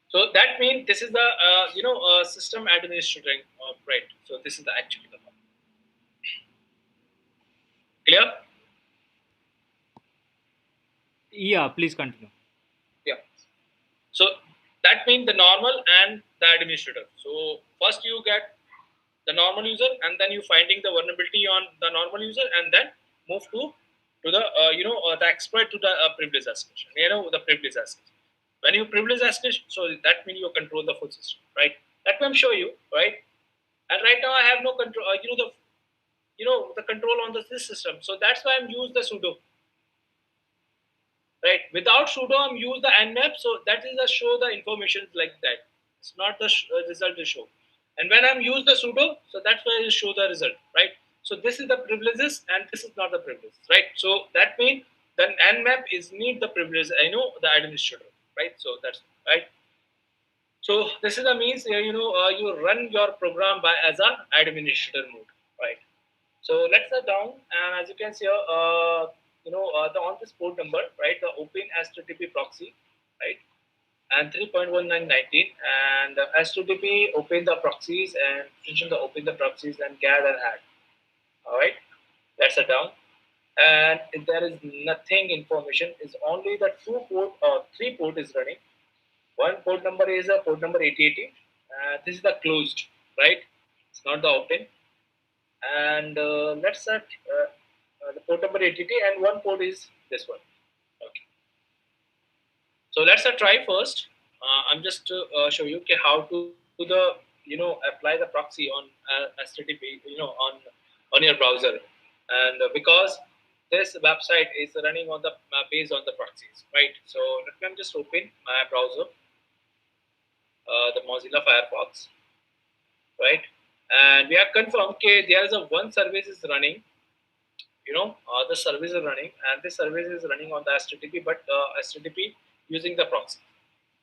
So that means this is the system administrator, right? So this is the actually the one. Clear? Yeah, please continue. Yeah. So that means the normal and the administrator. So first you get the normal user, and then you finding the vulnerability on the normal user, and then move to the the exploit to the privilege escalation. The privilege escalation. When you privilege escalation, so that means you control the full system, right? Let me show you, right? And right now I have no control. the control on this system. So that's why I'm used the sudo. Right, without sudo I'm use the nmap, so that is a show the information like that. It's not the result to show. And when I'm use the sudo, so that's why I show the result, right? So this is the privileges and this is not the privileges, right? So that means the nmap is need the privilege, the administrator, right? So that's right. So this is the means you run your program by as a administrator mode, right? So let's go down, and as you can see, on this port number, right, the open HTTP proxy, right, and 3.1919, and HTTP open the proxies and function the open the proxies and get and add. All right, that's a down, and if there is nothing information, is only the two port or three port is running. One port number is a port number 8080. This is the closed, right? It's not the open. And let's set the port number 80, and one port is this one. Okay. So let's try first. I'm just show you how to do the apply the proxy on HTTP on your browser, and because this website is running on the based on the proxies, right? So let me just open my browser, the Mozilla Firefox, right? And we have confirmed okay, there is a one service is running. The service is running, and this service is running on the HTTP, but HTTP using the proxy.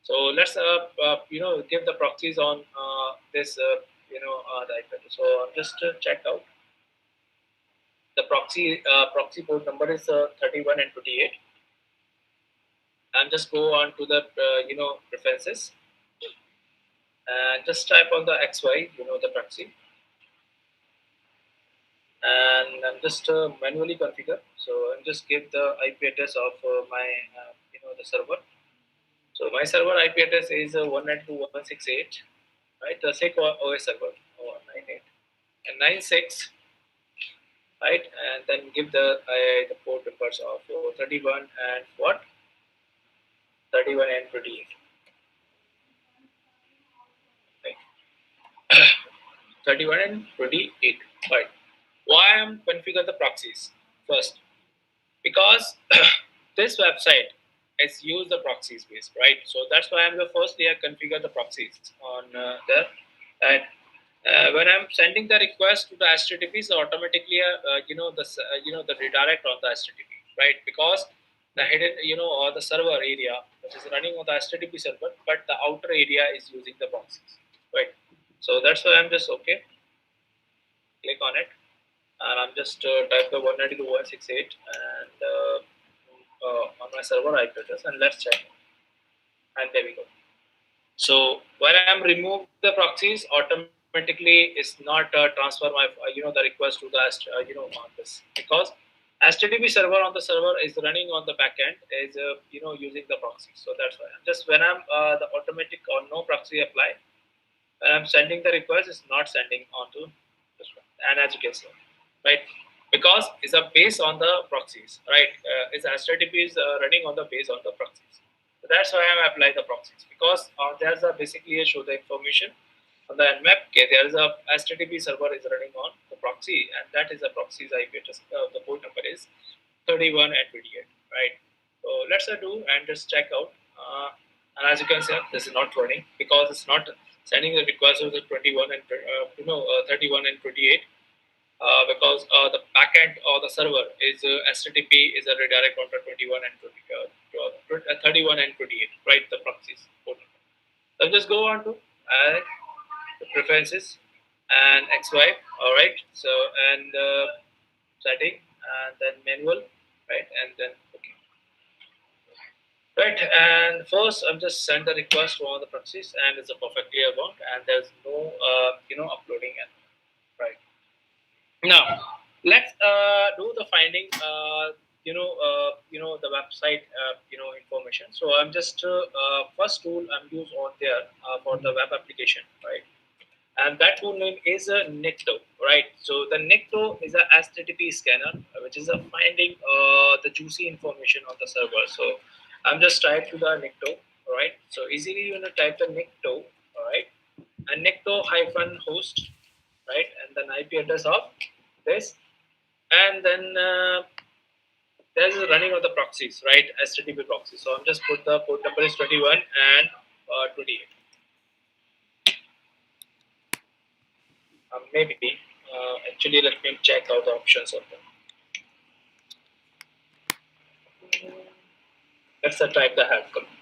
So let's give the proxies on this the IP. So I'm just checked out the proxy port number is 31 and 28. And just go on to the preferences and just type on the XY the proxy, and I'm just manually configure. So I'm just give the IP address of my the server. So my server IP address is 192.168, right? The 𝒂𝒂𝒄𝒆 server 198 and 96, right? And then give the port numbers of 31 and what? 31 and 28. Right. 31 and 28. Right. Why I'm configure the proxies first? Because this website is use the proxies based, right? So that's why I'm the first layer configure the proxies on there. And when I'm sending the request to the HTTP, so automatically the redirect on the HTTP, right? Because the hidden or the server area which is running on the HTTP server, but the outer area is using the proxies, right? So that's why I'm just okay. Click on it, and I'm just type the 192.168 and on my server IP address, and let's check. And there we go. So when I'm remove the proxies, automatically it's not transfer my the request to the on this, because HTTP server on the server is running on the backend is using the proxy. So that's why just when I'm the automatic or no proxy apply, when I'm sending the request, it's not sending onto this one. And as you can see, right, because it's a base on the proxies, right? It's HTTP is running on the base on the proxies. So that's why I'm applying the proxies, because there's a basically a show the information on the Nmap. Okay, there is a HTTP server is running on the proxy, and that is a proxy's IP address. The port number is 31 and 28, right? So let's do and just check out. And as you can see, this is not running because it's not sending the request of the 21 and 31 and 28. Because the backend or the server is HTTP is a redirect on the 21 and 31 and 28, right? The proxies. So just go on to the preferences and XY, all right? So and setting and then manual, right? And then okay. Right, and first I'm just send the request to all the proxies, and it's a perfectly account, and there's no uploading it, right? Now let's do the finding. The website information. So I'm just first tool I'm used on there for the web application, right? And that tool name is a Nicto, right? So the Nicto is a HTTP scanner, which is a finding the juicy information on the server. So I'm just type to the Nicto, right? So easily you type the Nicto, all right, and Nicto -host, right, and then IP address of this and then there's the running of the proxies, right? HTTP proxy. So I'm just put the port number is 21 and 28. Maybe actually let me check out the options of them. Let's type the help command.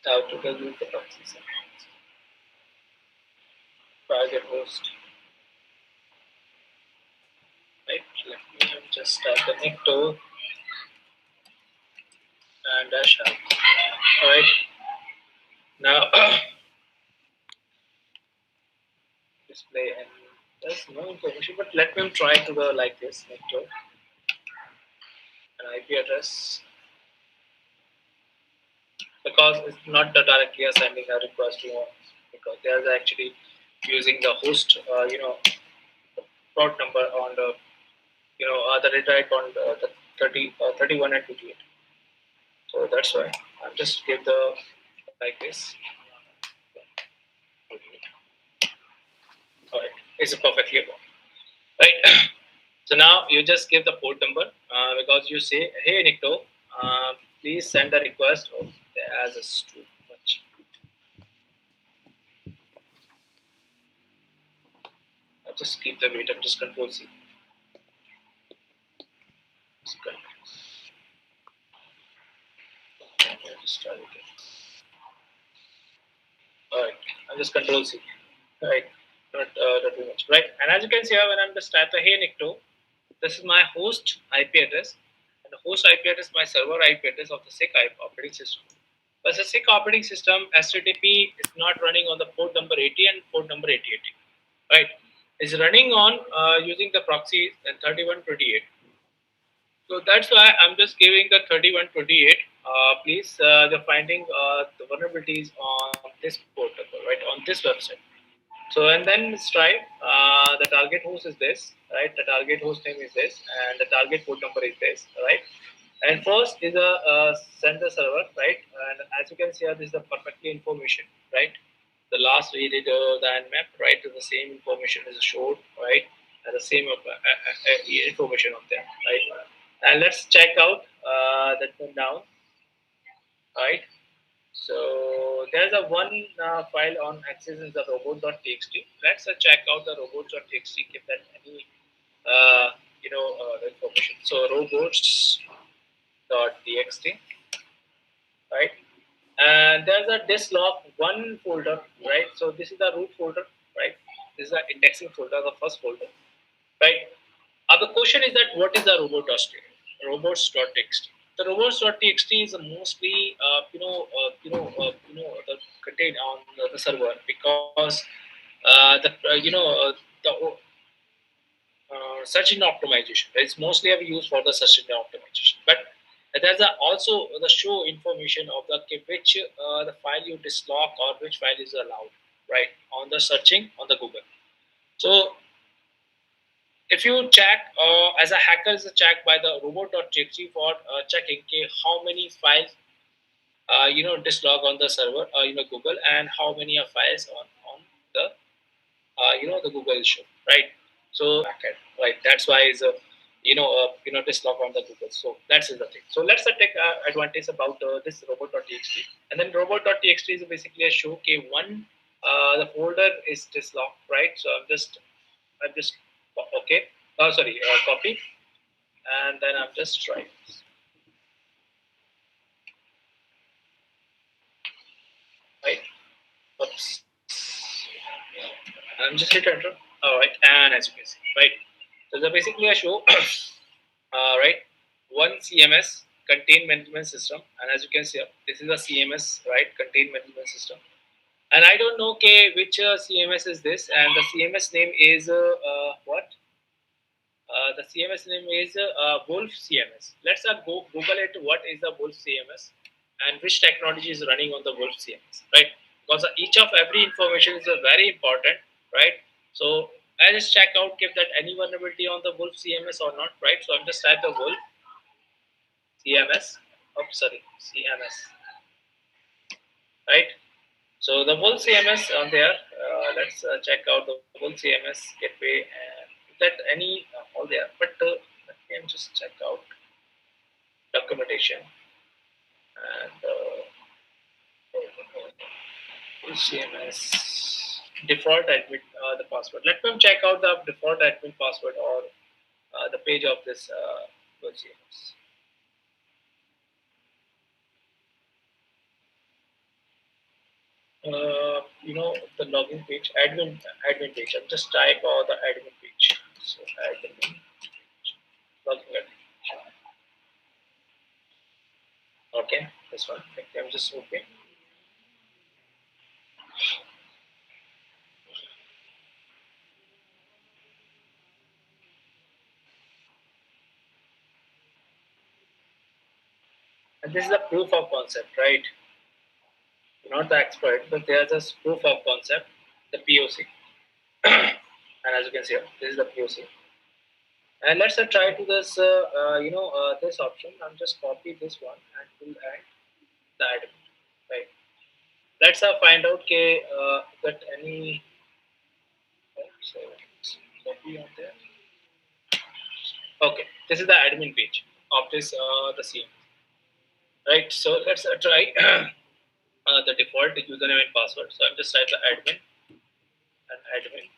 How to delete the proxies. Target host. Right. Let me just type the nicto and dash help. All right. Now display, and there's no information, but let me try to go like this nicto, an IP address, because it's not directly sending a request to one, because they are actually using the host, the port number on the, the redirect on the 31 and 28. So that's why I'm just give the like this. All right, it's perfectly wrong, right? So now you just give the port number because you say, hey Nicto, please send a request of as a too much. I'll just keep the weight. I'm just control C. Just try it again. All right, I'll just control C. Right, not too much. Right, and as you can see here, when I'm just type the hey Nicto, this is my host IP address, and the host IP address is my server IP address of the 𝒂𝒃 operating system. But the 𝒂𝒃 operating system, HTTP is not running on the port number 80 and port number 8080, right? It's running on using the proxies and 3128. So that's why I'm just giving the 3128. Please, the finding the vulnerabilities on this port number, right, on this website. So and then let's try. The target host is this, right? The target host name is this, and the target port number is this, right? And first is a sender server, right? And as you can see here, this is the perfectly information, right? The last we did the Nmap, right? The same information is showed, right? And the same information of them, right? And let's check out that one down, right? So there's a one file on access is the robot.txt. Let's check out the robots.txt. Give that any the information. So robots.txt, right? And there's a dislog one folder, right? So this is the root folder, right? This is the indexing folder, the first folder, right? The question is that what is the robots.txt? The robots.txt is mostly the contained on the server, because the search engine optimization. It's mostly used for the search engine optimization, but there's also the show information of the which the file you dislog or which file is allowed, right, on the searching on the Google. So if you check as a hacker is a check by the robot.txt for checking how many files dislog on the server Google, and how many files on the the Google issue, right? So right, that's why is a dislog on the Google. So that's the thing. So let's take advantage about this robot.txt, and then robot.txt is basically a show one the folder is dislocked, right? So I'm just okay. Sorry, copy, and then I'm just trying this. Right. Oops. I'm just hit enter. All right, and as you can see, right. So the basically a show, right. One CMS contained management system, and as you can see, this is a CMS, right? Contained management system, and I don't know which CMS is this, and the CMS name is what? The CMS name is Wolf CMS. Let's go Google it. What is the Wolf CMS, and which technology is running on the Wolf CMS, right? Because each of every information is very important, right? So I just check out if that any vulnerability on the Wolf CMS or not, right? So I'm just type the Wolf CMS. Oh, sorry, CMS, right? So the whole CMS on there. Let's check out the whole CMS gateway and that any all there. But let me just check out documentation and CMS default admin the password. Let me check out the default admin password or the page of this CMS. The login page, admin page. I'll just type all the admin page. So admin login admin. Okay, this one. Okay, I'm just okay. And this is a proof of concept, right? You're not the expert, but there's a proof of concept, the POC. And as you can see, this is the POC. And let's try to this, this option. I'm just copy this one and will add the admin, right? Let's find out that any. So copy on there. Okay, this is the admin page of this the CM. Right. So let's try the default username and password. So I'm just type the admin and admin.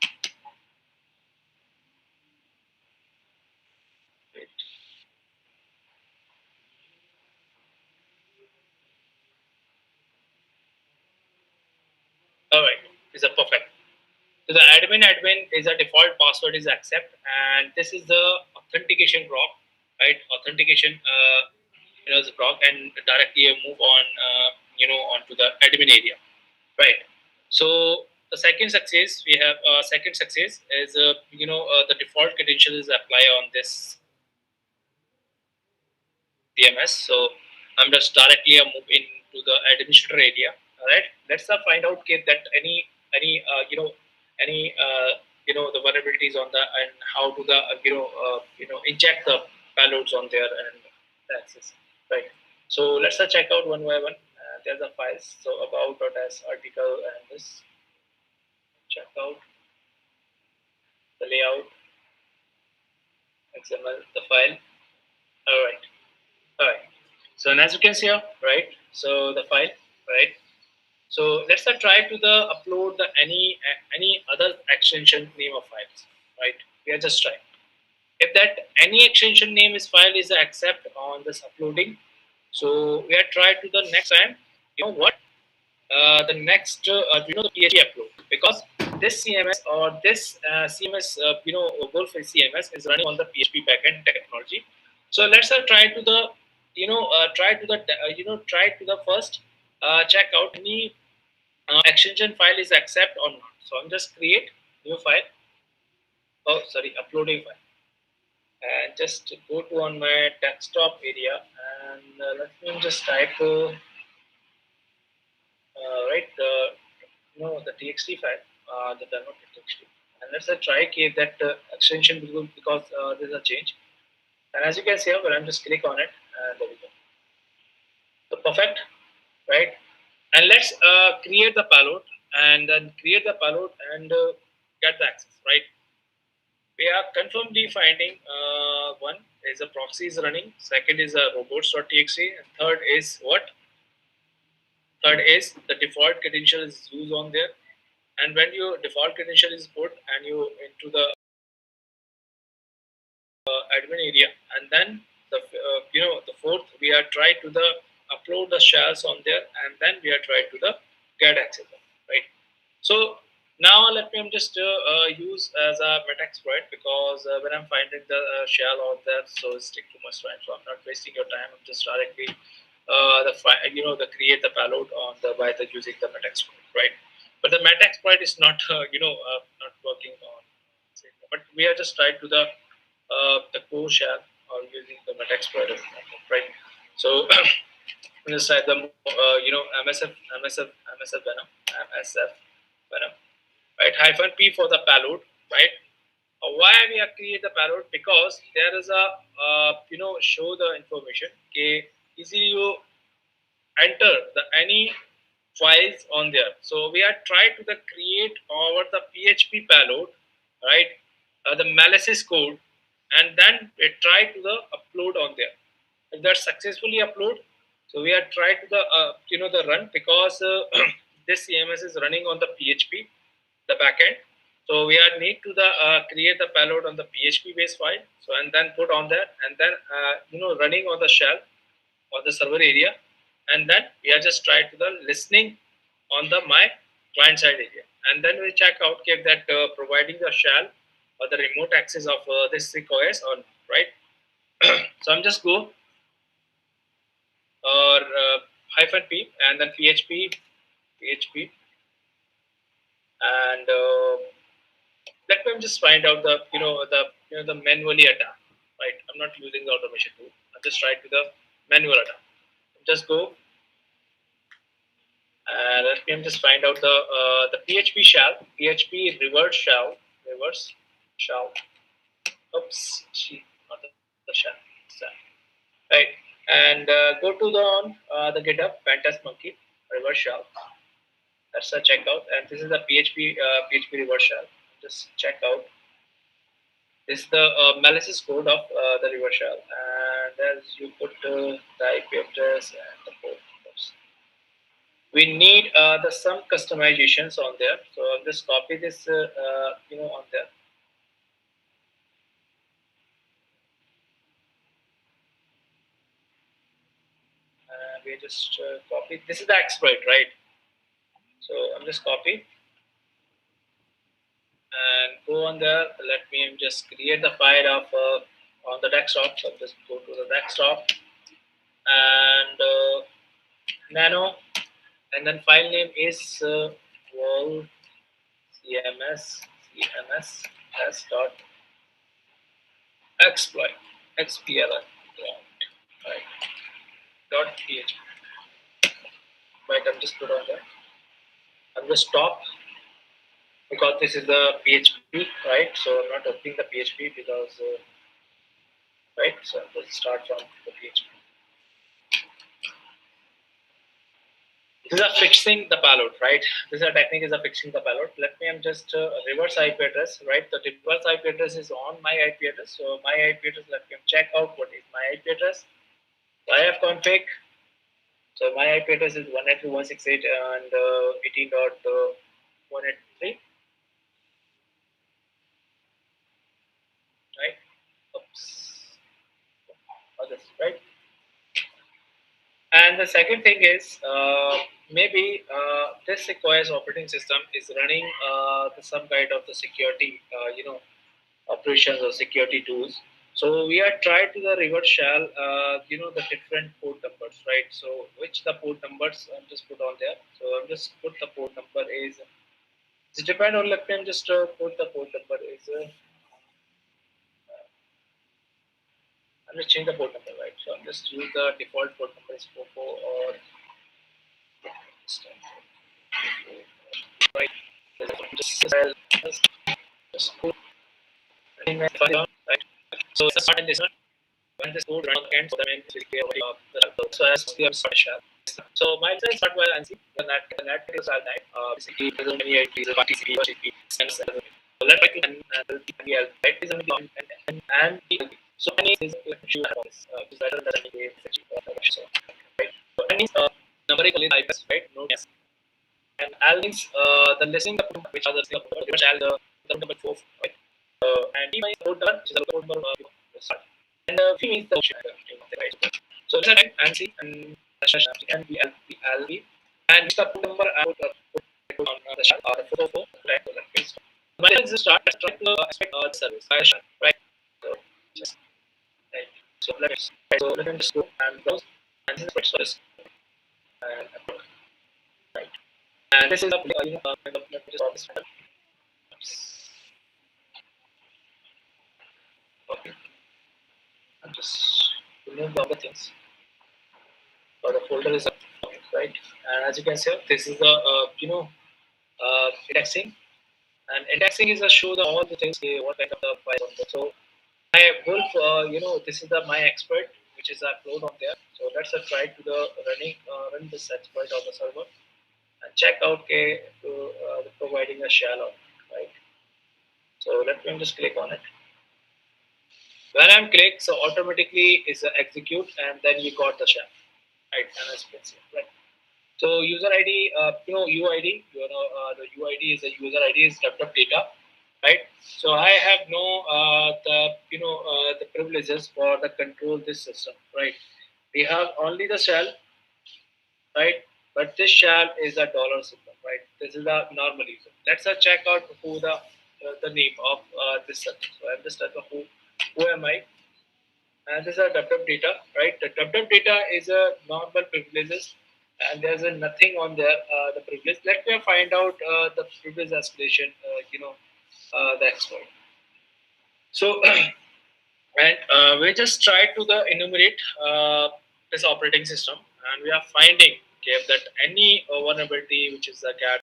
Wait. All right, is a perfect. So the admin is a default password is accept, and this is the authentication block, right? Authentication, is block, and directly move on, onto the admin area, right? So the second success we have, second success is, the default credential is apply on this DMS. So I'm just directly move into the administrator area. All right. Let's find out that any any the vulnerabilities on the and how to the inject the payloads on there and the access. Right. So let's check out one by one. There's a files. So about.s article and this check out the layout XML the file. All right. All right. So as you can see here, right? So the file, right? So let's try to the upload the any other extension name of files, right? We are just trying. If that any extension name is file is accept on this uploading, so we are try to the next time. You know what? The next the PHP upload, because this CMS or this CMS Wolf CMS is running on the PHP backend technology. So let's try to the try to the first check out any extension file is accept or not. So I'm just create new file. Oh, sorry, uploading file, and just go to on my desktop area and let me just type right the txt file, the demo.txt, and let's try that extension because there's a change. And as you can see here, I'm just click on it, and there we go. So perfect, right? And let's create the payload, and then create the payload and get the access, right? We are confirmly finding one is a proxy is running, second is a robots.txt, and third is what? Third is the default credential is used on there. And when your default credential is put and you into the admin area, and then the the fourth we are try to the upload the shells on there, and then we are try to the get access, right? So now let me just use as a meta-exploit, because when I'm finding the shell out there, so it's take too much time. So I'm not wasting your time. I'm just directly the create the payload on the by the using the meta-exploit, right? But the meta-exploit is not not working on, but we are just trying to the core shell or using the meta-exploit, right? So just type the MSF venom, MSF venom, right? -p for the payload, right? Why we have created the payload? Because there is a show the information. Okay, easily you enter the any files on there. So we are trying to create over the PHP payload, right? The malicious code, and then we try to the upload on there. If that successfully upload, so we are trying to the run, because this CMS is running on the PHP, the backend. So we are need to create the payload on the PHP based file. So and then put on that, and then running on the shell or the server area, and then we are just trying to the listening on the my client side area, and then we check out if that providing the shell or the remote access of this 𝒂𝒂𝒄𝒆 or right. So I'm just go or -p and then PHP, and let me just find out the the manually attack. Right, I'm not using the automation tool. I'm just trying to the manual attack. Just go. Let me just find out the PHP shell, PHP reverse shell. Oops, not the shell. Right, and go to the GitHub Pentest Monkey reverse shell. That's a checkout, and this is the PHP reverse shell. Just check out. This is the malicious code of the reverse shell, and as you put the IP address and the port. We need some customizations on there. So I'll just copy this, on there. We just copy. This is the exploit, right? So I'm just copy and go on there. Let me just create the file of on the desktop. So I'll just go to the desktop and nano, and then file name is world cms dot exploit xpl right dot php. Right, I'm just put on there. I'm just stop because this is the PHP, right? So I'm not opening the PHP because right. So I'm just start from the PHP. This is a fixing the payload, right? This is a technique is a fixing the payload. Let me I'm just reverse IP address, right? The reverse IP address is on my IP address. So my IP address, let me check out what is my IP address. So I have config. So my IP address is 192.168 and 18.183. Right? Oops. Others, right? And the second thing is maybe this 𝒂𝒂𝒄𝒆 operating system is running some kind of the security, operations or security tools. So we are trying to the reverse shell, the different port numbers, right? So which the port numbers I'm just put on there. So I'm just put the port number is. It depend on. Let me I'm just put the port number is. I'm just change the port number, right? So I'm just use the default port number is 44 or right. Just put right. So it's a start and this one. When this code runs again, so the main basically so as we have started shell. So my design start well and see the net is all that. Basically doesn't any IPs, participate or CP sense. So let me and right is and so any is shoot about this is better than any so right. So that means numerically IPs, right? No yes. And Al means the listing which are the the number 4, right? And D means code number, which is the code number start. And V means the option, right? So let's type and C and and LV and the code number I would put on the shell or the 404, right? So that means when it is start, try to expect the service, right? So just right. So let me just go and browse and this is service and right. And this is a let me just okay. I'm just remove the other things. So the folder is up, right, and as you can see, this is the indexing, and indexing is a show the all the things what kind of the file on there. So my wolf, this is the my expert which is upload on there. So let's try to the run this exploit on the server. and check out providing a shell on it, right? So let me just click on it. When I'm click, so automatically is a execute, and then we got the shell, right? And as you can see, right? So user ID, UID, the UID is a user ID is developed data, right? So I have no the privileges for the control this system, right? We have only the shell, right? But this shell is a dollar symbol, right? This is a normal user. Let's check out who the name of this system. So I'm just at the who am I? And this is a WWW data, right? The WWW data is a normal privileges, and there's a nothing on there. The privilege. Let me find out the privilege escalation. The exploit. So, and we just try to the enumerate this operating system, and we are finding okay, that any vulnerability which is the cat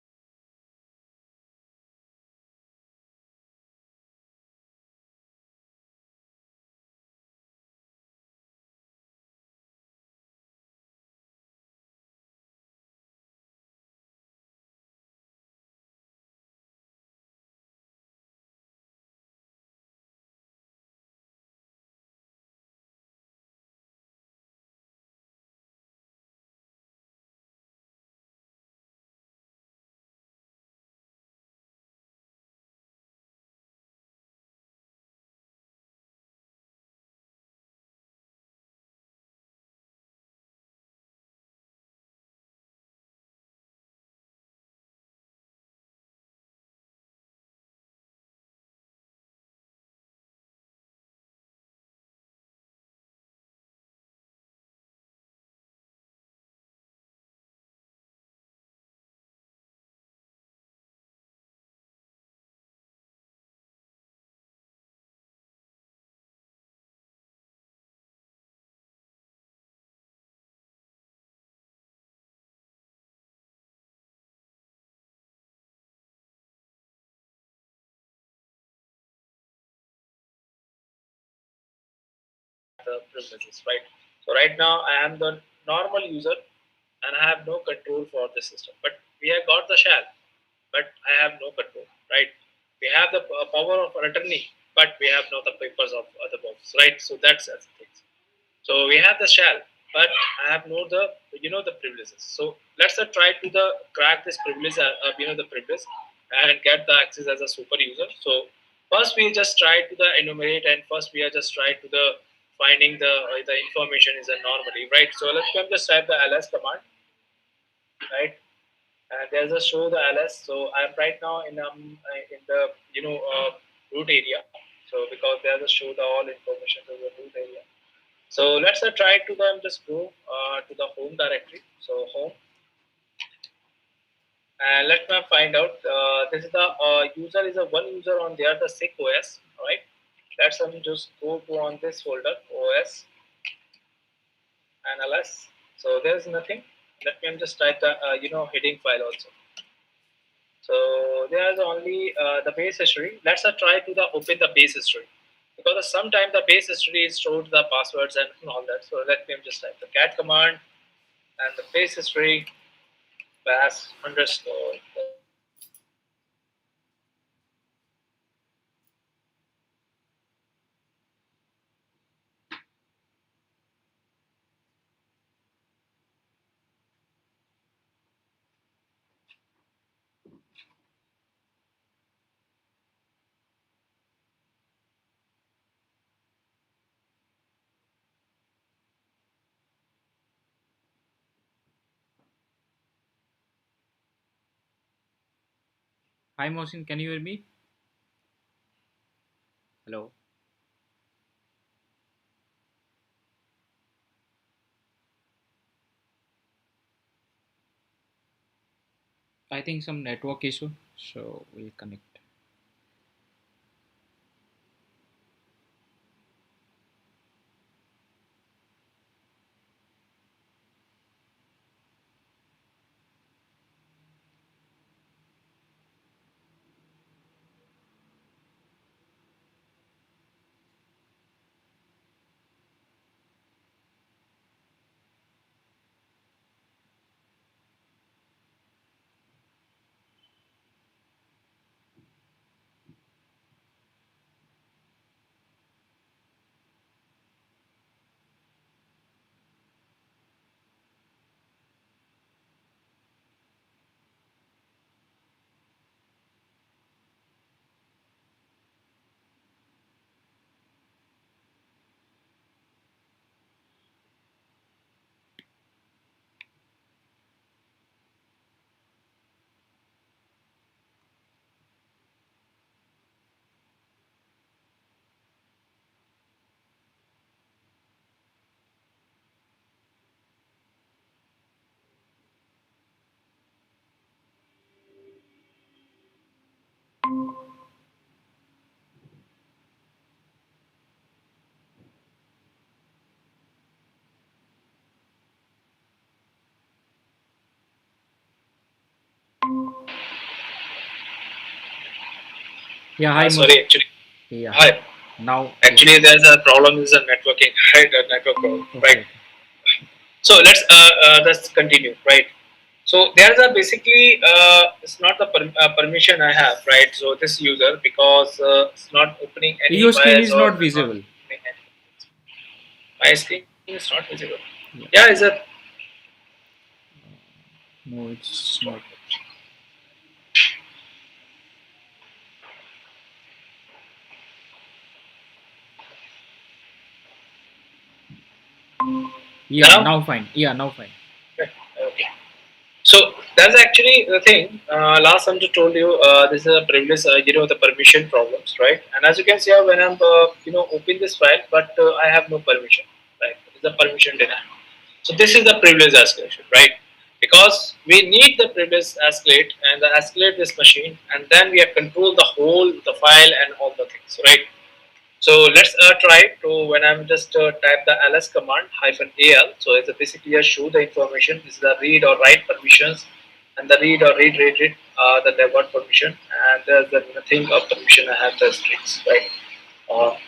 privileges, right? So right now I am the normal user, and I have no control for the system. But we have got the shell, but I have no control, right? We have the power of attorney, but we have not the papers of other books, right? So that's the things. So we have the shell, but I have no the privileges. So let's try to the crack this privilege, the privilege, and get the access as a super user. So first we just try to the enumerate, and first we are just try to the finding the information is a normally, right? So let's just type the ls command, right? And there's a show the ls. So I'm right now in the root area. So because there's a show the all information to the root area. So let's try to them just go to the home directory. So home, and let me find out. This is the user is a one user on there, the 𝒂𝒂𝒄𝒆. All right. Let's just go to on this folder OS and ls. So there's nothing. Let me just type the heading file also. So there's only the base history. Let's try to the open the base history, because sometimes the base history is stored the passwords and all that. So let me just type the cat command and the base history bash underscore. Hi, Mohsin, can you hear me? Hello. I think some network issue, so we'll connect. Yeah, hi, Sorry, actually. Yeah, Hi. now. Actually, there's a problem is a networking, right? A network problem, right? Okay. So let's continue, right? So there's a basically it's not the permission I have, right? So this user because it's not opening any Your screen files is or not not visible. opening any. My screen is not visible. Yeah. Yeah, is it? No, it's Stop not. it. Yeah, Now? now fine. Yeah, now fine. Okay. So that's actually the thing. Last time I told you this is a privilege, the permission problems, right? And as you can see, when I'm open this file, but I have no permission, right? It's a permission denied. So this is the privilege escalation, right? Because we need the privilege escalate and the escalate this machine, and then we have control the whole the file and all the things, right? So let's try to when I'm just type the ls command -al. So it's basically a show the information. This is the read or write permissions, and the read or read that they got permission, and there's the nothing of permission. I have the strings, right?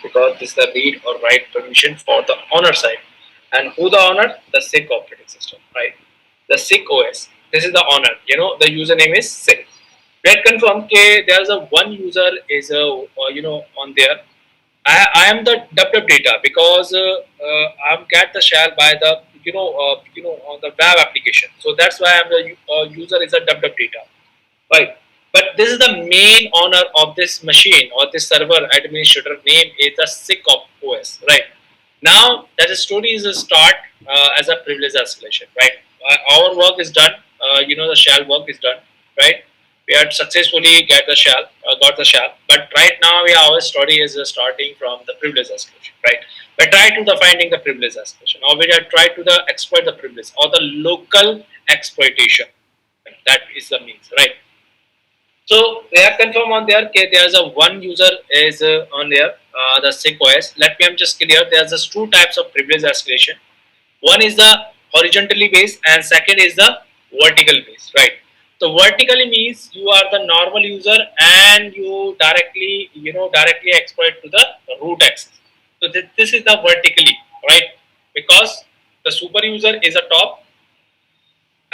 Because this is the read or write permission for the owner side, and who the owner? The SICK operating system, right? The SICK OS. This is the owner. The username is SICK. Let confirm. Okay, there's a one user is on there. I am the web data because I'm get the shell by the on the web application. So that's why I'm the user is a web data, right? But this is the main owner of this machine or this server administrator name is the SICK of OS, right? Now that the story is a start as a privilege escalation, right? Our work is done. The shell work is done, right? We had successfully got the shell, but right now our story is starting from the privilege escalation, right? We try to the finding the privilege escalation, or we have tried to the exploit the privilege or the local exploitation. That is the means, right? So they have confirmed on there. Okay, there's a one user is on there. The SICK OS. Let me I'm just clear. There's just two types of privilege escalation. One is the horizontally based, and second is the vertical based. Right. So vertically means you are the normal user and you directly exploit to the root access. So this is the vertically, right? Because the super user is a top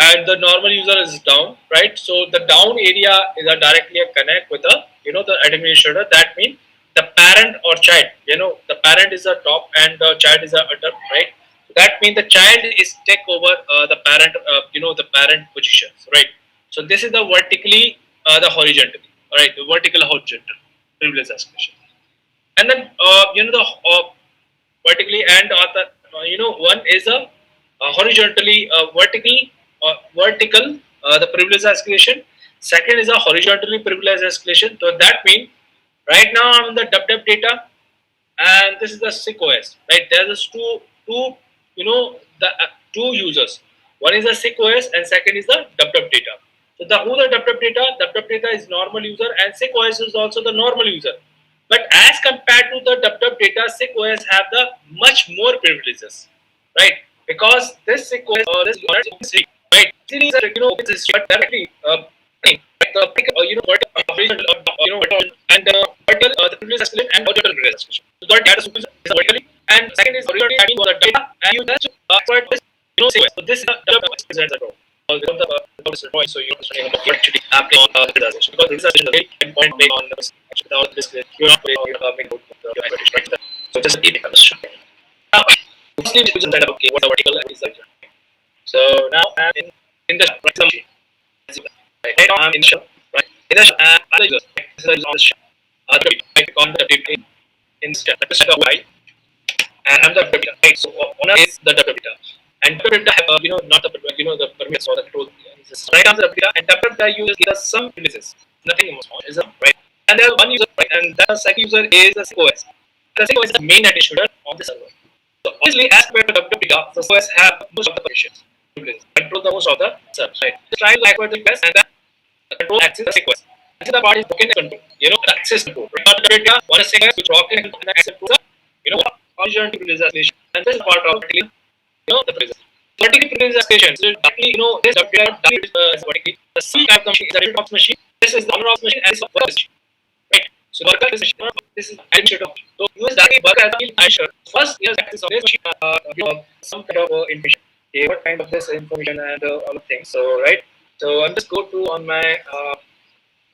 and the normal user is down, right? So the down area is a directly a connect with the administrator. That means the parent or child, the parent is a top and the child is a under, right? That means the child is take over the parent, the parent positions, right? So this is the vertically, the horizontally, all right? The vertical horizontal privilege escalation, and then the vertically and one is a horizontally vertical the privilege escalation. Second is a horizontally privilege escalation. So that means right now I'm in the web data and this is the SICK OS, right? There's two two users. One is the SICK OS and second is the web data. So the web data? The web data is normal user and SICK OS is also the normal user. But as compared to the web data, SICK OS have the much more privileges, right? Because this SICK OS or this right? Series are this but directly and vertical the privilege escalation and horizontal privilege escalation. So the data super is vertically and second is horizontally adding the data and you just exploit this SICK OS. So this is the presents the so you actually apply on the realization because realization is a very important thing on this. Without this, you're not making the right. So just keep it understood. Now, mostly we use okay, what the vertical is like. So now I'm in the right machine. Right now I'm in the shell. Right. In the shell, other users. This is on the shell. On the data in the shell. That's the right. And I'm the data. Right. So owner is the data. And data have not the the permits or the control. Right now the data and data uses some privileges. Nothing more. Is right. And there one user, right, and the second user is the SICK OS. The SICK OS is the main administrator of the server. So obviously, as per the data, the OS have most of the permissions, control the most of the servers, right? Just try to acquire the request and then control access the SICK OS. This is the part is broken control, the access control. Right? The data, one is SICK OS, which walk in and access to the, original privilege escalation, and this is part of the privilege. Vertical privilege escalation. So directly, this data is vertically. The C type machine is a real box machine. This is the on-off machine and this is the machine. Right. So worker is this is administrator. So use that worker as a administrator. First, yes, access of this machine, some kind of information. Okay, what kind of this information and all of things. So right. So I'm just go to on my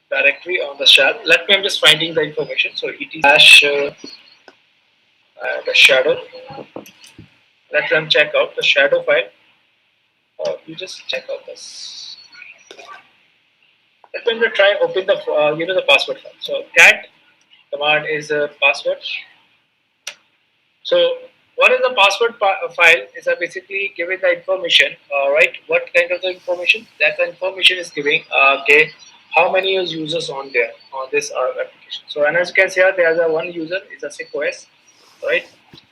directory on the shell. Let me. I'm just finding the information. So it is slash the shadow. Let them check out the shadow file. You just check out this. Let me try open the the password file. So cat command is a password. So what is the password file? Is basically giving the information. Right? What kind of the information? That the information is giving. Okay, how many users on there on this application? So and as you can see here, there is a one user is a 𝒂𝒂𝒄𝒆, right?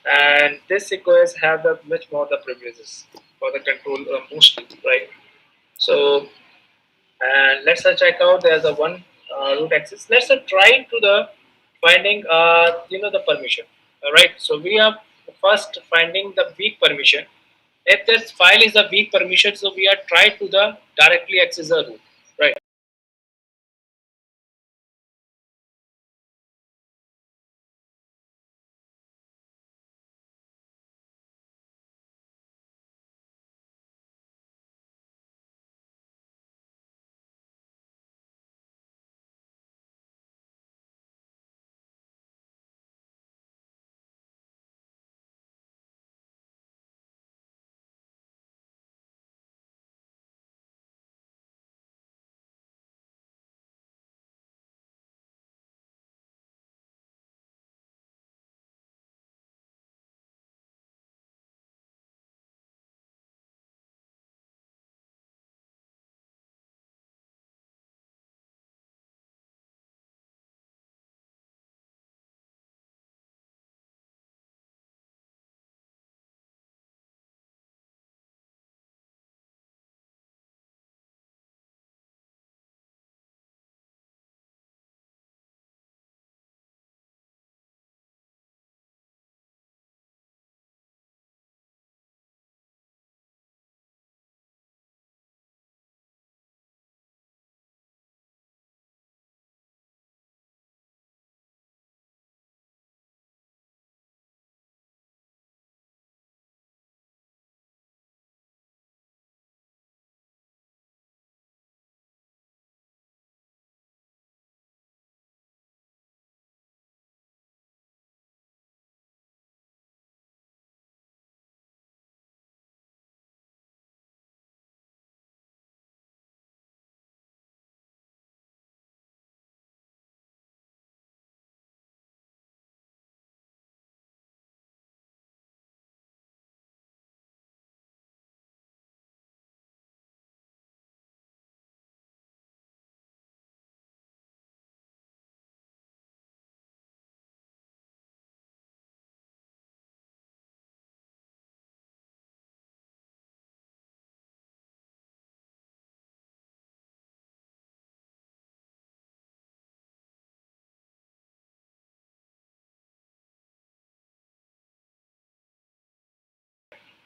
And this 𝒂𝒂𝒄𝒆 have the much more the privileges for the control mostly, right? So and let's check out there's a one root access. Let's try to the finding the permission. All right, so we are first finding the weak permission. If this file is a weak permission, so we are try to the directly access the root, right?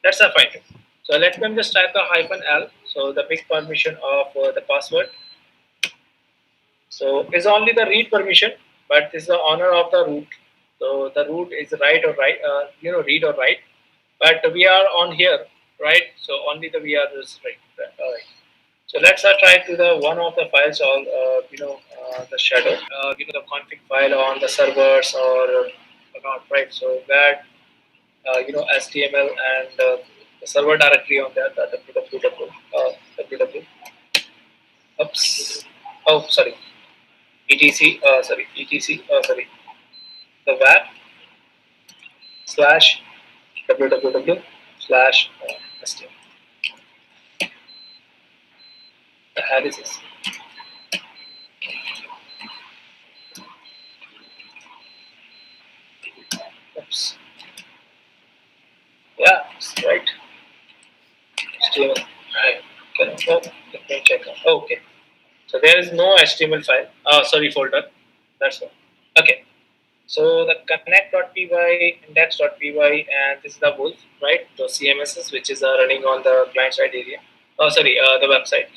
That's a finding. So let me just type the -l. So the big permission of the password. So is only the read permission, but this is the honor of the root. So the root is right or right, read or write. But we are on here, right? So only the we are just right. All right. So let's try to the one of the files on the shadow, the config file on the servers or not, right? So that HTML and the server directly on that www. Oops. Oh, sorry. The web slash www slash HTML. The head is this. Oops. Yeah, it's right. HTML. Right. Let me check out. Oh, okay. So there is no HTML file. Oh, sorry, folder. That's all. Okay. So the connect.py, index.py, and this is the wolf, right? The CMSs, which is running on the client side area. Oh, sorry, the website.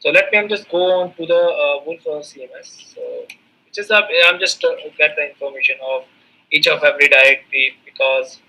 So let me just go on to the wolf CMS. So which is I'm just get the information of each of every directory, because